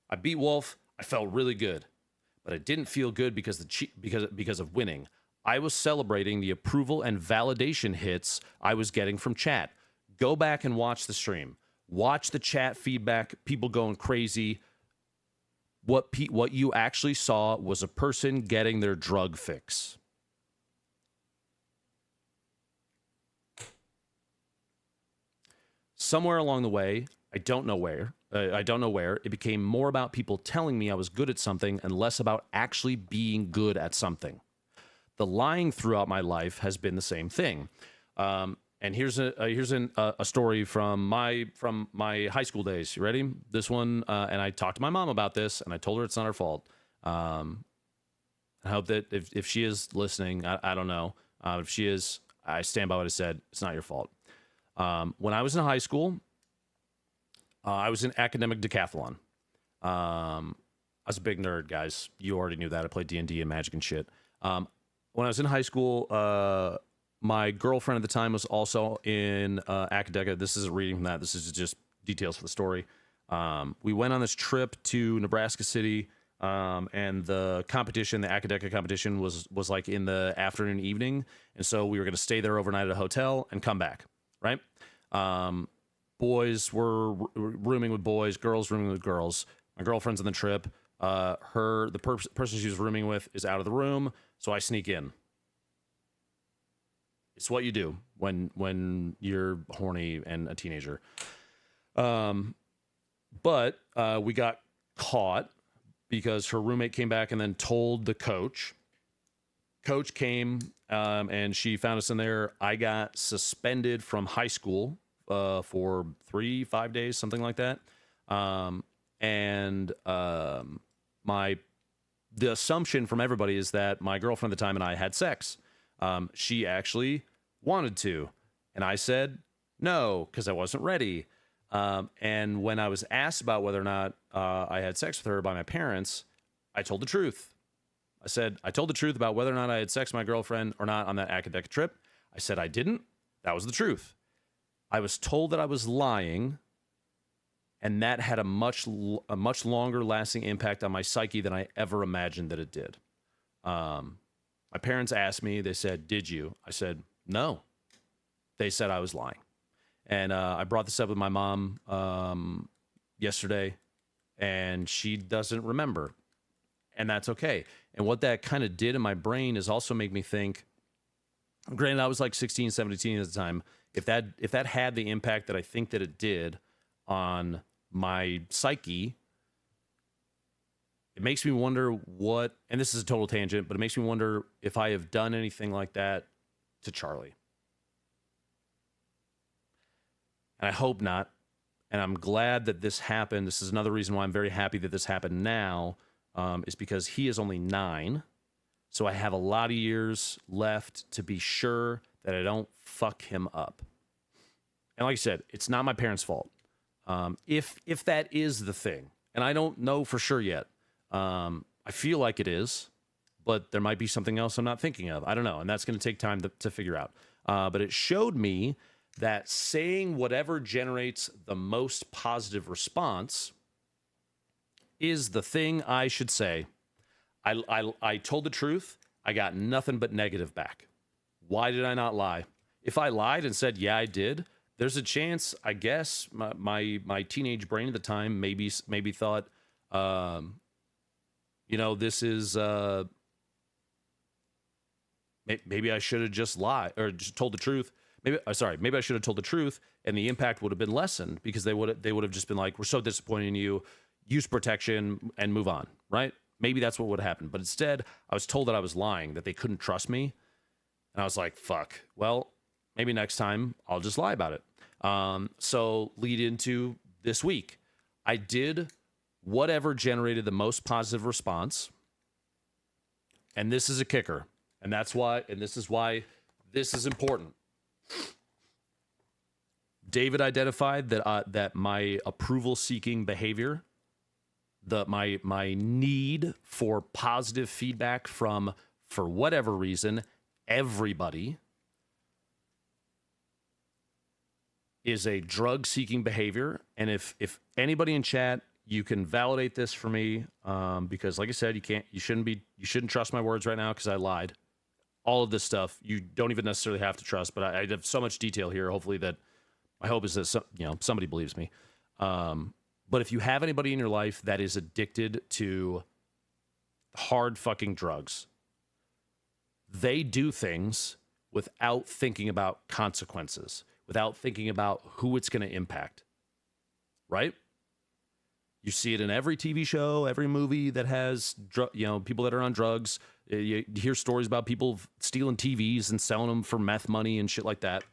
I beat Wolf. I felt really good. But I didn't feel good because of winning. I was celebrating the approval and validation hits I was getting from chat. Go back and watch the stream. Watch the chat feedback, people going crazy. What you actually saw was a person getting their drug fix. Somewhere along the way, I don't know where, it became more about people telling me I was good at something and less about actually being good at something. The lying throughout my life has been the same thing. And here's a story from my high school days. You ready? This one, and I talked to my mom about this, and I told her it's not her fault. I hope that if she is listening, I don't know. If she is, I stand by what I said. It's not your fault. When I was in high school, I was in academic decathlon. I was a big nerd, guys. You already knew that. I played D&D and Magic and shit. When I was in high school, my girlfriend at the time was also in Acadeca. This is a reading from that. This is just details for the story. We went on this trip to Nebraska City, and the competition, the Acadeca competition, was like in the afternoon, evening. And so we were going to stay there overnight at a hotel and come back, right? Boys were rooming with boys, girls rooming with girls. My girlfriend's on the trip. The person she was rooming with is out of the room, so I sneak in. It's what you do when you're horny and a teenager. But we got caught because her roommate came back and then told the coach. Coach came and she found us in there. I got suspended from high school for 3-5 days, something like that. The assumption from everybody is that my girlfriend at the time and I had sex. She actually wanted to, and I said no because I wasn't ready. And when I was asked about whether or not I had sex with her by my parents, I told the truth. I told the truth about whether or not I had sex with my girlfriend or not on that academic trip. I said I didn't. That was the truth. I was told that I was lying, and that had a much longer lasting impact on my psyche than I ever imagined that it did. My parents asked me, they said, "Did you?" I said, "No." They said I was lying. And I brought this up with my mom yesterday, and she doesn't remember. And that's okay. And what that kind of did in my brain is also make me think, granted, I was like 16, 17 at the time. If that had the impact that I think that it did on my psyche, it makes me wonder what, and this is a total tangent, but it makes me wonder if I have done anything like that to Charlie. And I hope not. And I'm glad that this happened. This is another reason why I'm very happy that this happened now, is because he is only 9. So I have a lot of years left to be sure that I don't fuck him up. And like I said, it's not my parents' fault. If that is the thing, and I don't know for sure yet, I feel like it is, but there might be something else I'm not thinking of. I don't know, and that's going to take time to figure out. But it showed me that saying whatever generates the most positive response is the thing I should say. I told the truth. I got nothing but negative back. Why did I not lie? If I lied and said, yeah, I did, there's a chance, I guess, my teenage brain at the time maybe thought, this is, maybe I should have just lied or just told the truth. Maybe I should have told the truth, and the impact would have been lessened because they would have just been like, we're so disappointed in you, use protection and move on, right? Maybe that's what would have happened. But instead, I was told that I was lying, that they couldn't trust me. And I was like, fuck. Well, maybe next time I'll just lie about it. So lead into this week. I did whatever generated the most positive response. And this is a kicker. And this is why this is important. David identified that my approval-seeking behavior, my need for positive feedback from, for whatever reason, everybody, is a drug-seeking behavior. And if anybody in chat, you can validate this for me, because like I said, you shouldn't trust my words right now because I lied. All of this stuff you don't even necessarily have to trust, but I have so much detail here. Hopefully that my hope is that somebody believes me. But if you have anybody in your life that is addicted to hard fucking drugs, they do things without thinking about consequences, without thinking about who it's going to impact, right? You see it in every TV show, every movie that has people that are on drugs. You hear stories about people stealing TVs and selling them for meth money and shit like that.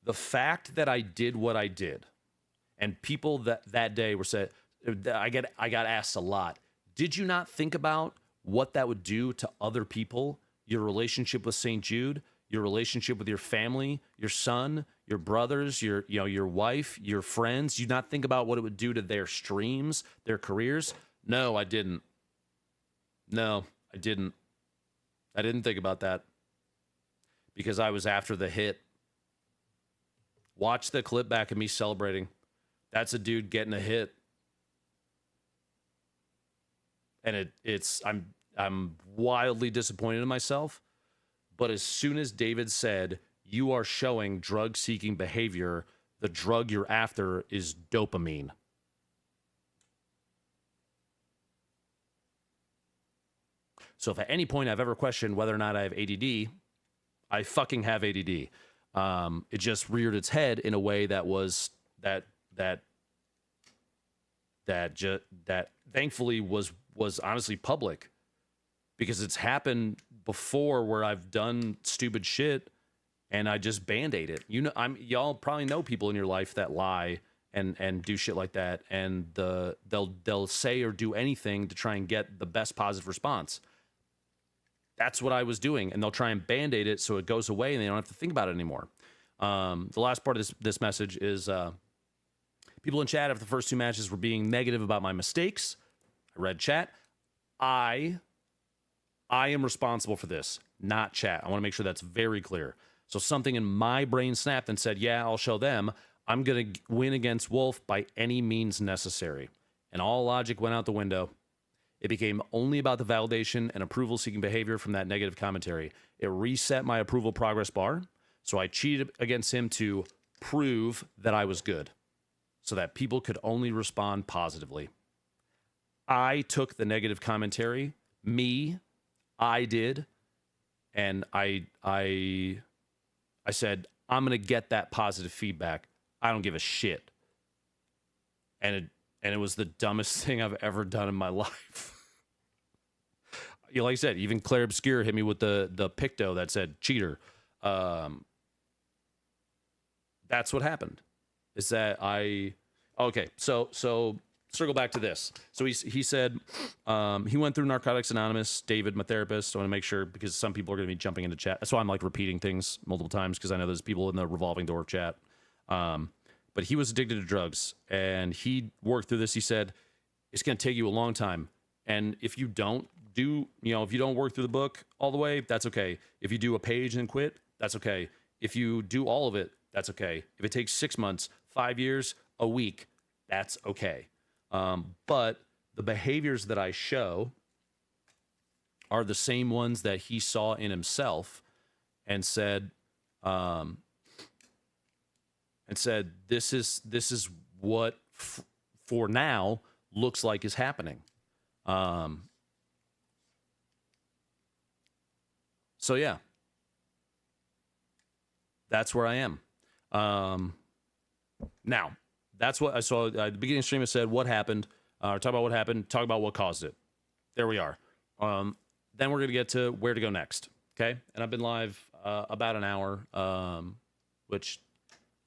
The fact that I did what I did, and people that day were said, I got asked a lot, did you not think about what that would do to other people? Your relationship with St. Jude, your relationship with your family, your son, your brothers, your wife, your friends. You not think about what it would do to their streams, their careers? No, I didn't. No, I didn't. I didn't think about that because I was after the hit. Watch the clip back of me celebrating. That's a dude getting a hit. And I'm wildly disappointed in myself. But as soon as David said, you are showing drug-seeking behavior, the drug you're after is dopamine. So if at any point I've ever questioned whether or not I have ADD, I fucking have ADD. It just reared its head in a way that was that thankfully was honestly public, because it's happened before where I've done stupid shit and I just band-aid it. Y'all probably know people in your life that lie and do shit like that, and they'll say or do anything to try and get the best positive response. That's what I was doing, and they'll try and band-aid it so it goes away and they don't have to think about it anymore. The last part of this message is people in chat after the first 2 matches were being negative about my mistakes. I read chat. I am responsible for this, not chat. I want to make sure that's very clear. So something in my brain snapped and said, yeah, I'll show them. I'm going to win against Wolf by any means necessary. And all logic went out the window. It became only about the validation and approval seeking behavior from that negative commentary. It reset my approval progress bar. So I cheated against him to prove that I was good so that people could only respond positively. I took the negative commentary, I did, and I said, I'm going to get that positive feedback. I don't give a shit. And it was the dumbest thing I've ever done in my life. You know, like I said, even Claire Obscure hit me with the picto that said cheater. That's what happened. Is that okay? So circle back to this. So he said he went through Narcotics Anonymous. David, my therapist. I want to make sure because some people are going to be jumping into chat. That's why I'm like repeating things multiple times because I know there's people in the revolving door chat. But he was addicted to drugs and he worked through this. He said it's going to take you a long time, and if you don't if you don't work through the book all the way, that's okay. If you do a page and quit, that's okay. If you do all of it, that's okay. If it takes 6 months, 5 years, a week, that's okay. But the behaviors that I show are the same ones that he saw in himself and said, this is what for now looks like is happening. So yeah, that's where I am. Now, that's what I saw at the beginning of the stream. I said, what happened? Talk about what happened. Talk about what caused it. There we are. Then we're going to get to where to go next. Okay. And I've been live about an hour, which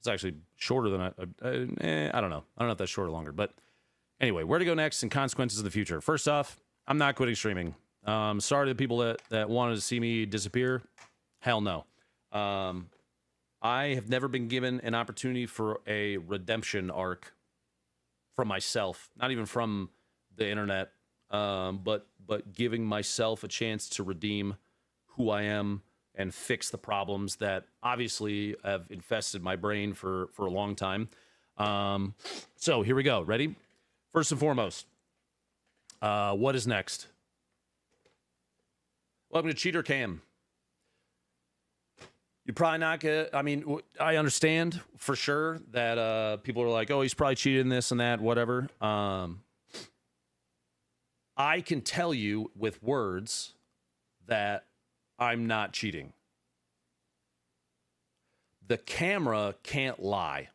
is actually shorter than I don't know. I don't know if that's short or longer. But anyway, where to go next and consequences in the future. First off, I'm not quitting streaming. Sorry to the people that wanted to see me disappear. Hell no. I have never been given an opportunity for a redemption arc from myself, not even from the internet, but giving myself a chance to redeem who I am and fix the problems that obviously have infested my brain for a long time. So here we go. Ready? First and foremost, what is next? Welcome to Cheater Cam. You're probably not gonna. I mean, I understand for sure that people are like, "Oh, he's probably cheated in this and that, whatever." I can tell you with words that I'm not cheating. The camera can't lie,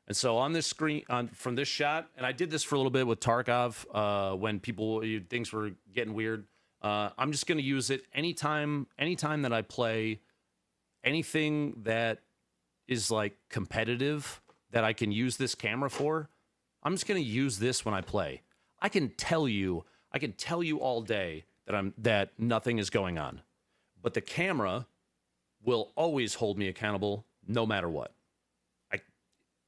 and so on this screen, from this shot, and I did this for a little bit with Tarkov when things were getting weird. I'm just gonna use it anytime that I play. Anything that is like competitive that I can use this camera for, I'm just going to use this when I play. I can tell you all day that nothing is going on. But the camera will always hold me accountable no matter what.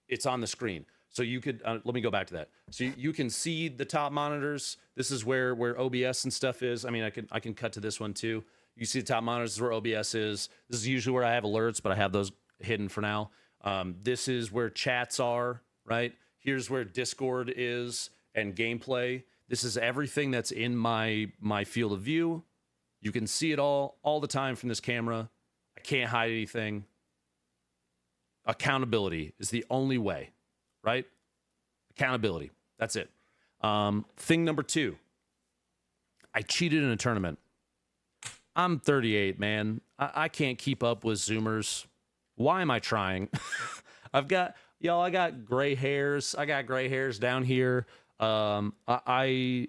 It's on the screen. So you could let me go back to that. So you can see the top monitors. This is where OBS and stuff is. I mean, I can cut to this one too. You see the top monitors, this is where OBS is. This is usually where I have alerts, but I have those hidden for now. This is where chats are, right? Here's where Discord is and gameplay. This is everything that's in my field of view. You can see it all the time from this camera. I can't hide anything. Accountability is the only way, right? Accountability. That's it. Thing number 2. I cheated in a tournament. I'm 38, man. I can't keep up with Zoomers. Why am I trying? I got gray hairs. I got gray hairs down here. I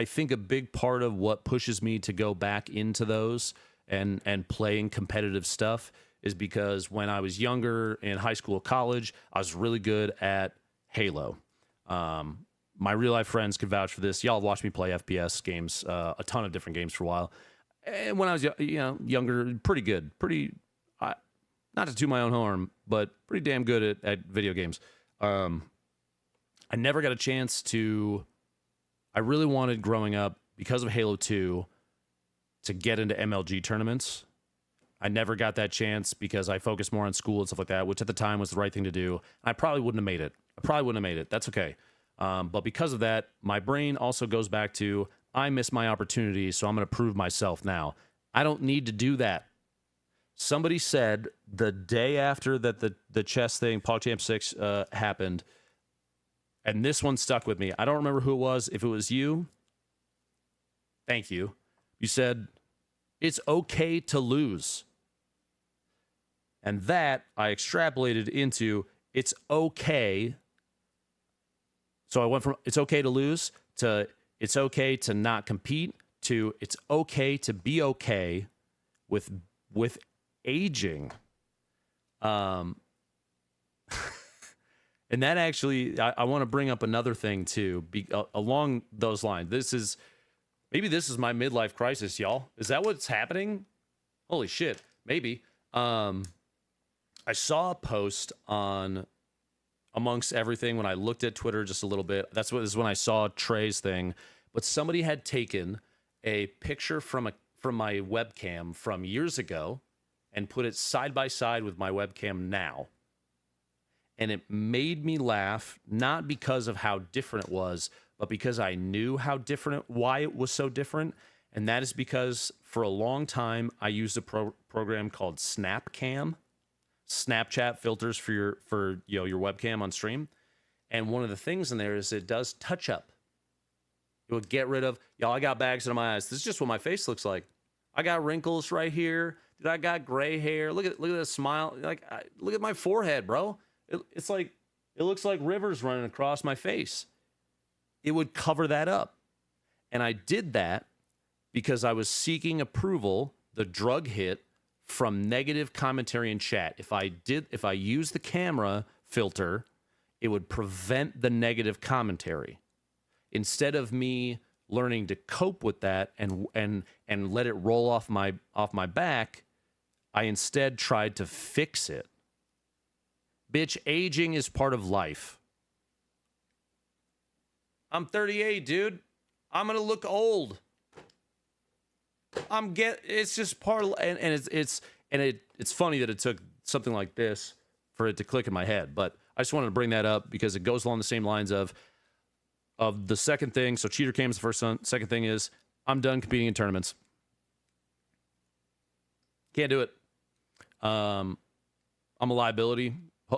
think a big part of what pushes me to go back into those and playing competitive stuff is because when I was younger in high school, college, I was really good at Halo. My real life friends could vouch for this. Y'all watched me play FPS games, a ton of different games for a while. And when I was, younger, pretty good, not to toot my own horn, but pretty damn good at video games. I never got a chance to. I really wanted growing up because of Halo 2 to get into MLG tournaments. I never got that chance because I focused more on school and stuff like that, which at the time was the right thing to do. I probably wouldn't have made it. That's okay. But because of that, my brain also goes back to I missed my opportunity, so I'm going to prove myself now. I don't need to do that. Somebody said the day after that the chess thing, PogChamp 6, happened, and this one stuck with me. I don't remember who it was. If it was you, thank you. You said, it's okay to lose. And that I extrapolated into, it's okay. So I went from it's okay to lose to it's okay to not compete to it's okay to be okay with aging. And that actually, I want to bring up another thing too, along those lines. Maybe this is my midlife crisis, y'all. Is that what's happening? Holy shit. Maybe. I saw a post on amongst everything when I looked at Twitter just a little bit. This is when I saw Trey's thing. But somebody had taken a picture from my webcam from years ago and put it side by side with my webcam now. And it made me laugh, not because of how different it was, but because I knew why it was so different. And that is because for a long time, I used a program called Snapcam, Snapchat filters for your webcam on stream. And one of the things in there is it does touch up. It will get rid of, y'all, I got bags under my eyes. This is just what my face looks like. I got wrinkles right here. Dude, I got gray hair. Look at the smile. Look at my forehead, bro. It looks like rivers running across my face. It would cover that up. And I did that because I was seeking approval, the drug hit, from negative commentary in chat. If I used the camera filter, it would prevent the negative commentary. Instead of me learning to cope with that and let it roll off my back, I instead tried to fix it. Bitch, aging is part of life. I'm 38, dude. I'm gonna look old. It's just part of, and it's funny that it took something like this for it to click in my head. But I just wanted to bring that up because it goes along the same lines of the second thing. So cheater cam is the first one. Second thing is I'm done competing in tournaments. Can't do it. I'm a liability.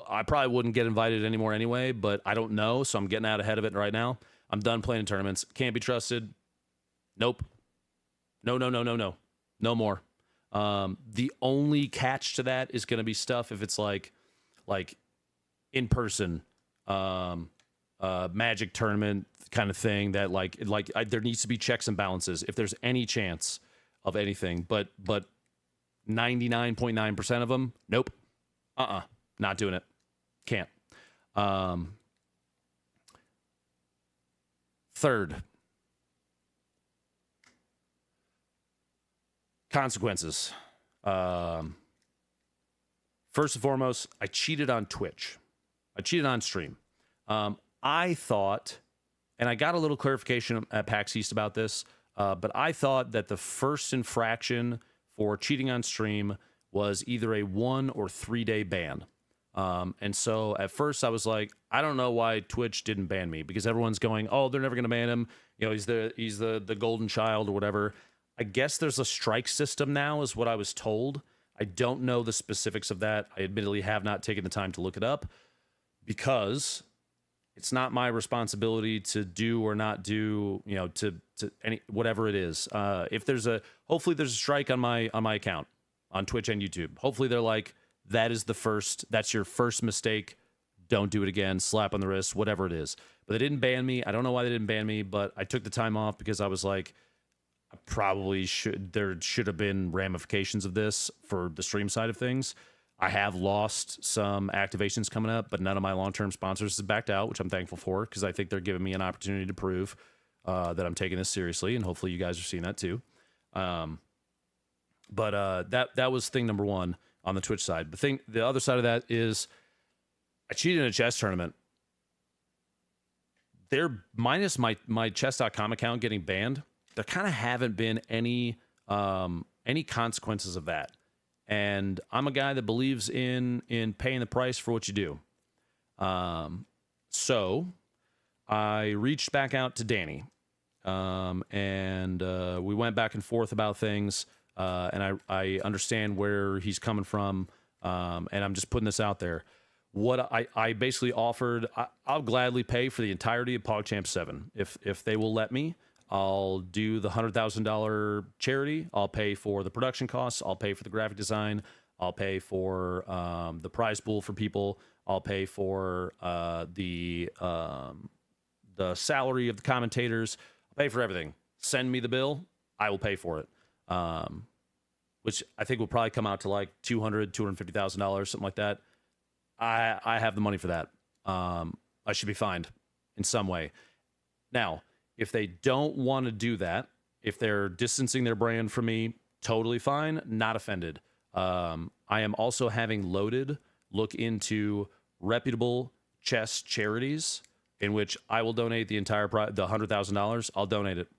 I probably wouldn't get invited anymore anyway, but I don't know, so I'm getting out ahead of it right now. I'm done playing in tournaments. Can't be trusted. Nope. No. No more. The only catch to that is going to be stuff if it's like in person, Magic tournament kind of thing that there needs to be checks and balances if there's any chance of anything. But 99.9% of them, nope. Not doing it. Can't. Third, consequences. First and foremost, I cheated on Twitch. I cheated on stream. I thought, and I got a little clarification at PAX East about this, but I thought that the first infraction for cheating on stream was either a 1 or 3 day ban. And so at first I was like, I don't know why Twitch didn't ban me, because everyone's going, oh, they're never going to ban him. You know, he's the golden child or whatever. I guess there's a strike system now is what I was told. I don't know the specifics of that. I admittedly have not taken the time to look it up because it's not my responsibility to do or not do, you know, to any, whatever it is. If hopefully there's a strike on my account on Twitch and YouTube. Hopefully they're like, that's your first mistake. Don't do it again. Slap on the wrist, whatever it is. But they didn't ban me. I don't know why they didn't ban me, but I took the time off because I was like, there should have been ramifications of this for the stream side of things. I have lost some activations coming up, but none of my long-term sponsors has backed out, which I'm thankful for because I think they're giving me an opportunity to prove that I'm taking this seriously, and hopefully you guys are seeing that too. But that was thing number one on the Twitch side. The other side of that is I cheated in a chess tournament. They're minus my chess.com account getting banned. There kind of haven't been any consequences of that. And I'm a guy that believes in paying the price for what you do. So I reached back out to Danny. And and we went back and forth about things, and I understand where he's coming from, and I'm just putting this out there. What I basically offered, I'll gladly pay for the entirety of PogChamp 7 if they will let me. I'll do the $100,000 charity. I'll pay for the production costs. I'll pay for the graphic design. I'll pay for the prize pool for people. I'll pay for the salary of the commentators. I'll pay for everything. Send me the bill. I will pay for it. Which I think will probably come out to like $250,000, something like that. I have the money for that. I should be fined in some way. Now, if they don't want to do that, if they're distancing their brand from me, totally fine, not offended. I am also having Loaded look into reputable chess charities in which I will donate the entire the $100,000. I'll donate it.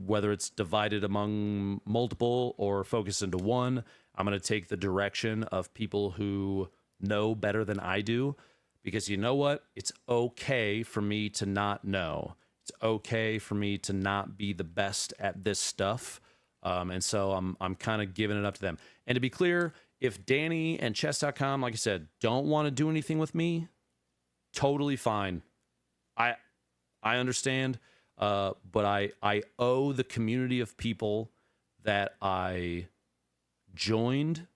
Whether it's divided among multiple or focused into one, I'm going to take the direction of people who know better than I do, because you know what? It's okay for me to not know. It's okay for me to not be the best at this stuff. And so I'm kind of giving it up to them. And to be clear, if Danny and chess.com, like I said, don't want to do anything with me, totally fine. I understand, but I owe the community of people that I joined,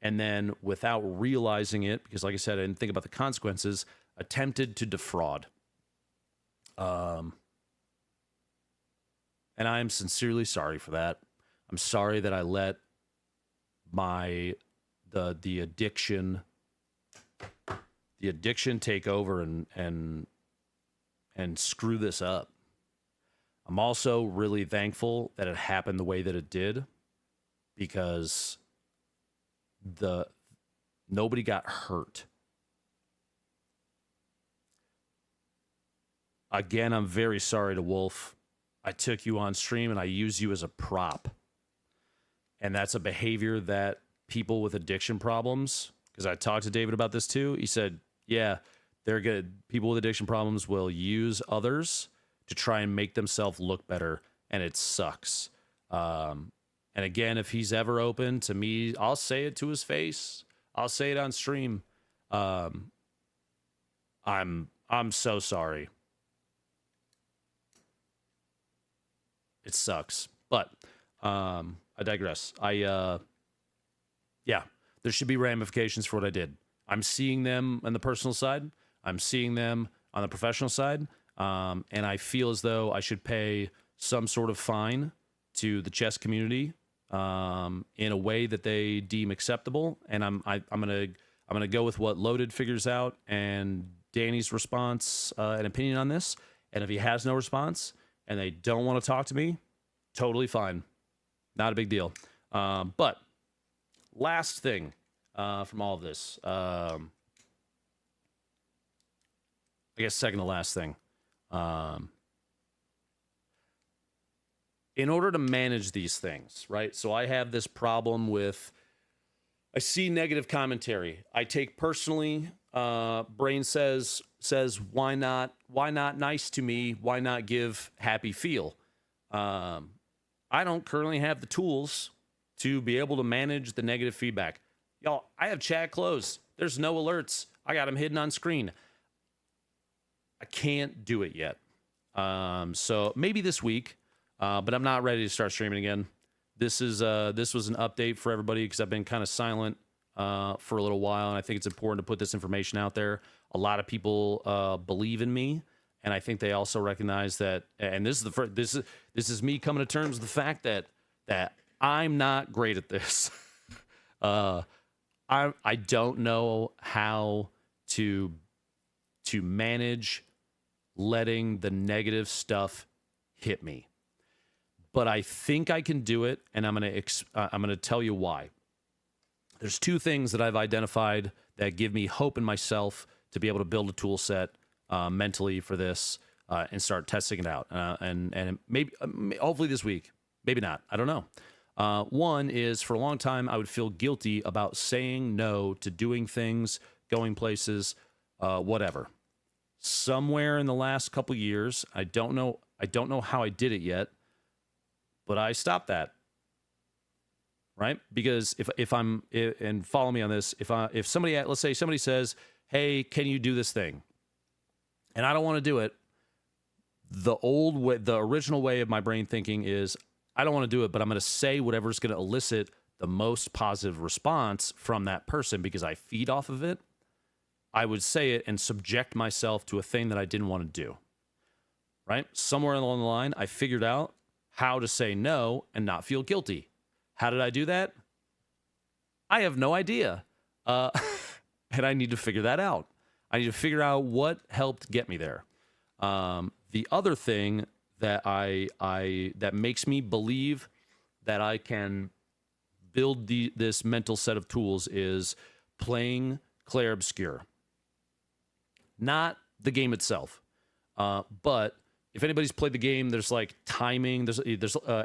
and then without realizing it, because like I said, I didn't think about the consequences, attempted to defraud. And I am sincerely sorry for that. I'm sorry that I let the addiction take over and screw this up. I'm also really thankful that it happened the way that it did, because nobody got hurt. Again, I'm very sorry to Wolf. I took you on stream and I used you as a prop. And that's a behavior that people with addiction problems, because I talked to David about this too. He said, yeah, they're good. People with addiction problems will use others to try and make themselves look better. And it sucks. And again, if he's ever open to me, I'll say it to his face. I'll say it on stream. I'm so sorry. It sucks, but I digress. Yeah, there should be ramifications for what I did. I'm seeing them on the personal side. I'm seeing them on the professional side. And I feel as though I should pay some sort of fine to the chess community in a way that they deem acceptable. And I'm gonna go with what Loaded figures out and Danny's response and opinion on this. And if he has no response and they don't want to talk to me, totally fine. Not a big deal. But last thing from all of this, I guess second to last thing. In order to manage these things, right? So I have this problem with, I see negative commentary. I take personally, brain says, why not nice to me? Why not give happy feel? I don't currently have the tools to be able to manage the negative feedback. Y'all, I have chat closed. There's no alerts. I got them hidden on screen. I can't do it yet. So maybe this week, but I'm not ready to start streaming again. This was an update for everybody because I've been kind of silent for a little while, and I think it's important to put this information out there. A lot of people believe in me, and I think they also recognize that. And this is the first. This is me coming to terms with the fact that I'm not great at this. I don't know how to manage letting the negative stuff hit me, but I think I can do it, and I'm gonna tell you why. There's two things that I've identified that give me hope in myself to be able to build a tool set mentally for this and start testing it out. And maybe, hopefully this week, maybe not. I don't know. One is, for a long time, I would feel guilty about saying no to doing things, going places, whatever. Somewhere in the last couple years, I don't know how I did it yet, but I stop that. Right? Because and follow me on this, if somebody, let's say somebody says, hey, can you do this thing? And I don't want to do it. The old way, the original way of my brain thinking is, I don't want to do it, but I'm going to say whatever's going to elicit the most positive response from that person because I feed off of it. I would say it and subject myself to a thing that I didn't want to do. Right? Somewhere along the line, I figured out how to say no and not feel guilty. How did I do that? I have no idea. And I need to figure that out. I need to figure out what helped get me there. The other thing that that makes me believe that I can build this mental set of tools is playing Clair Obscur. Not the game itself, but if anybody's played the game, there's like timing. There's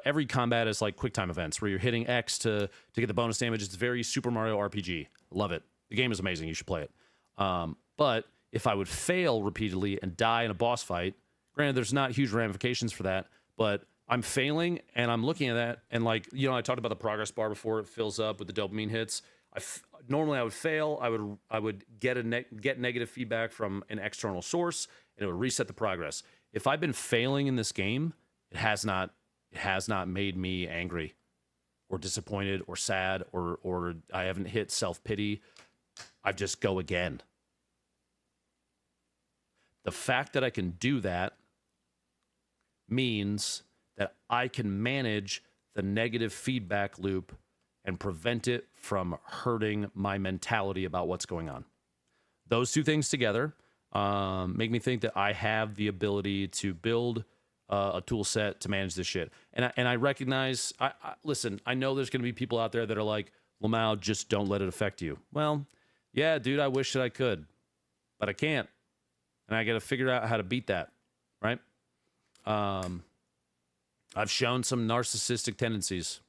every combat is like quick time events where you're hitting X to get the bonus damage. It's very Super Mario RPG. Love it. The game is amazing. You should play it. But if I would fail repeatedly and die in a boss fight, granted, there's not huge ramifications for that, but I'm failing and I'm looking at that and like, you know, I talked about the progress bar before. It fills up with the dopamine hits. Normally I would fail. I would get negative feedback from an external source and it would reset the progress. If I've been failing in this game, it has not made me angry or disappointed or sad or I haven't hit self-pity. I just go again. The fact that I can do that means that I can manage the negative feedback loop and prevent it from hurting my mentality about what's going on. Those two things together make me think that I have the ability to build a tool set to manage this shit. And I recognize, listen, I know there's going to be people out there that are like, Lamau, just don't let it affect you. Well, yeah, dude, I wish that I could, but I can't. And I got to figure out how to beat that, right? I've shown some narcissistic tendencies.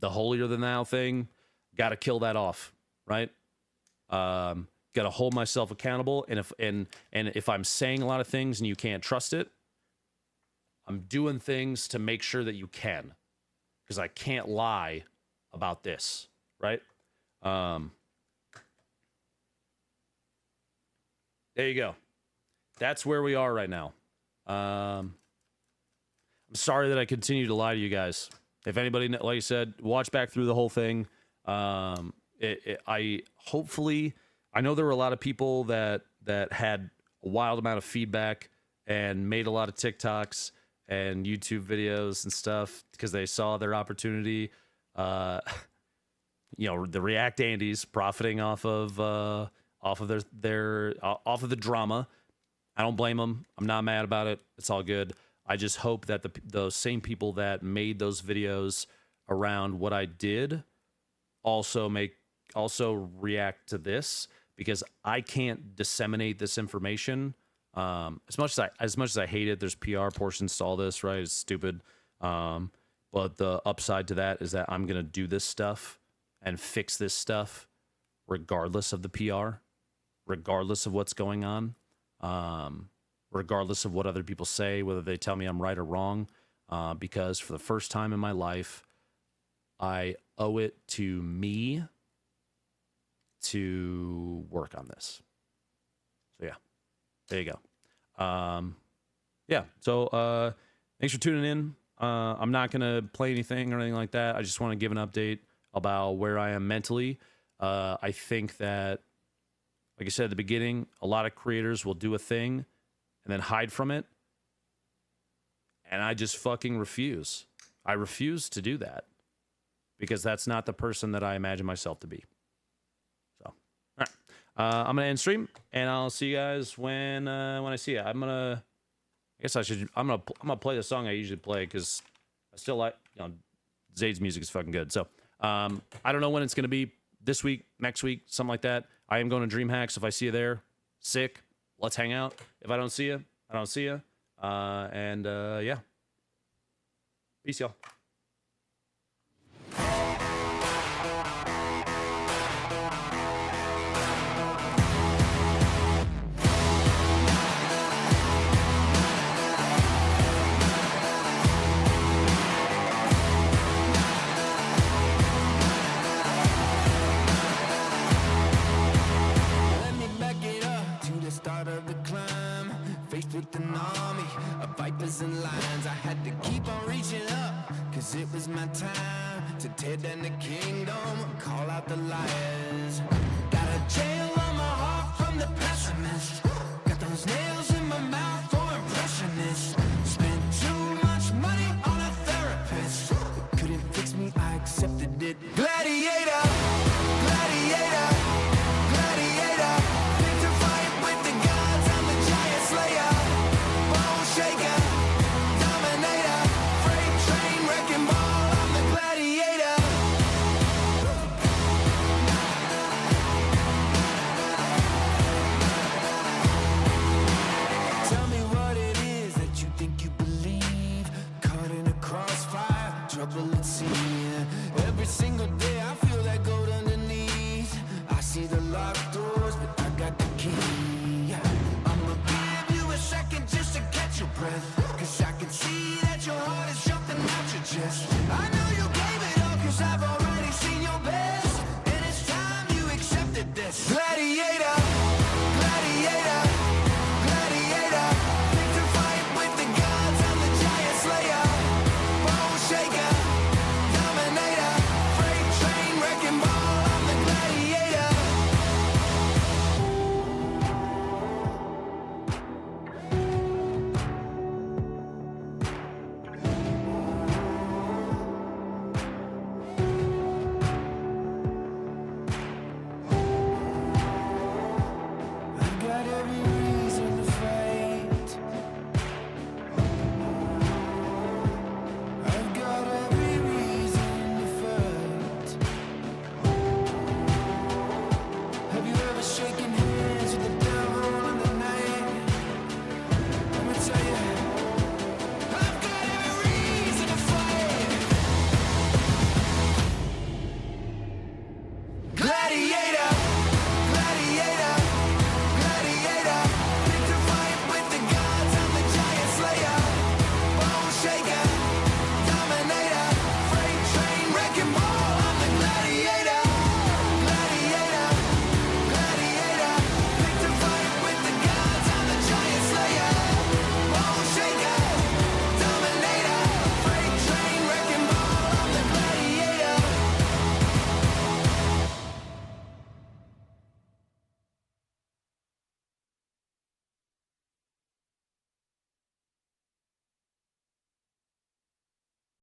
The holier than thou thing, got to kill that off, right? Got to hold myself accountable. And if I'm saying a lot of things and you can't trust it, I'm doing things to make sure that you can, because I can't lie about this, right? There you go. That's where we are right now. I'm sorry that I continue to lie to you guys. If anybody, like I said, watch back through the whole thing. I know there were a lot of people that had a wild amount of feedback and made a lot of TikToks and YouTube videos and stuff because they saw their opportunity. You know, the React Andes profiting off of the drama. I don't blame them. I'm not mad about it. It's all good. I just hope that those same people that made those videos around what I did also react to this, because I can't disseminate this information. As much as I hate it, there's PR portions to all this, right? It's stupid. But the upside to that is that I'm gonna do this stuff and fix this stuff regardless of the PR, regardless of what's going on. Regardless of what other people say, whether they tell me I'm right or wrong, because for the first time in my life, I owe it to me to work on this. So yeah, there you go. Yeah, so thanks for tuning in. I'm not going to play anything or anything like that. I just want to give an update about where I am mentally. I think that, like I said at the beginning, a lot of creators will do a thing and then hide from it. And I just fucking refuse. I refuse to do that because that's not the person that I imagine myself to be. So, all right. I'm going to end stream and I'll see you guys when I see you. I'm going to play the song I usually play because I still like, you know, Zayd's music is fucking good. So, I don't know when it's going to be, this week, next week, something like that. I am going to DreamHack, so if I see you there, sick. Let's hang out. If I don't see you, I don't see you. Yeah. Peace, y'all. 'cause it was my time to tear down the kingdom, call out the liars. Got a jail on my heart from the pessimist. Got those nails in my mouth for impressionists. Spent too much money on a therapist. It couldn't fix me, I accepted it. Gladiator, gladiator, gladiator. Pick to fight with the gods, I'm the giant slayer. Bone shaker, dominator. Freight train, wrecking ball, I'm the gladiator. Tell me what it is that you think you believe. Caught in a crossfire, trouble at sea. Every single day I feel that gold underneath. I see the locked doors, but I got the key. I'ma give you a second just to catch your breath, 'cause I can see that your heart is jumping out your chest. I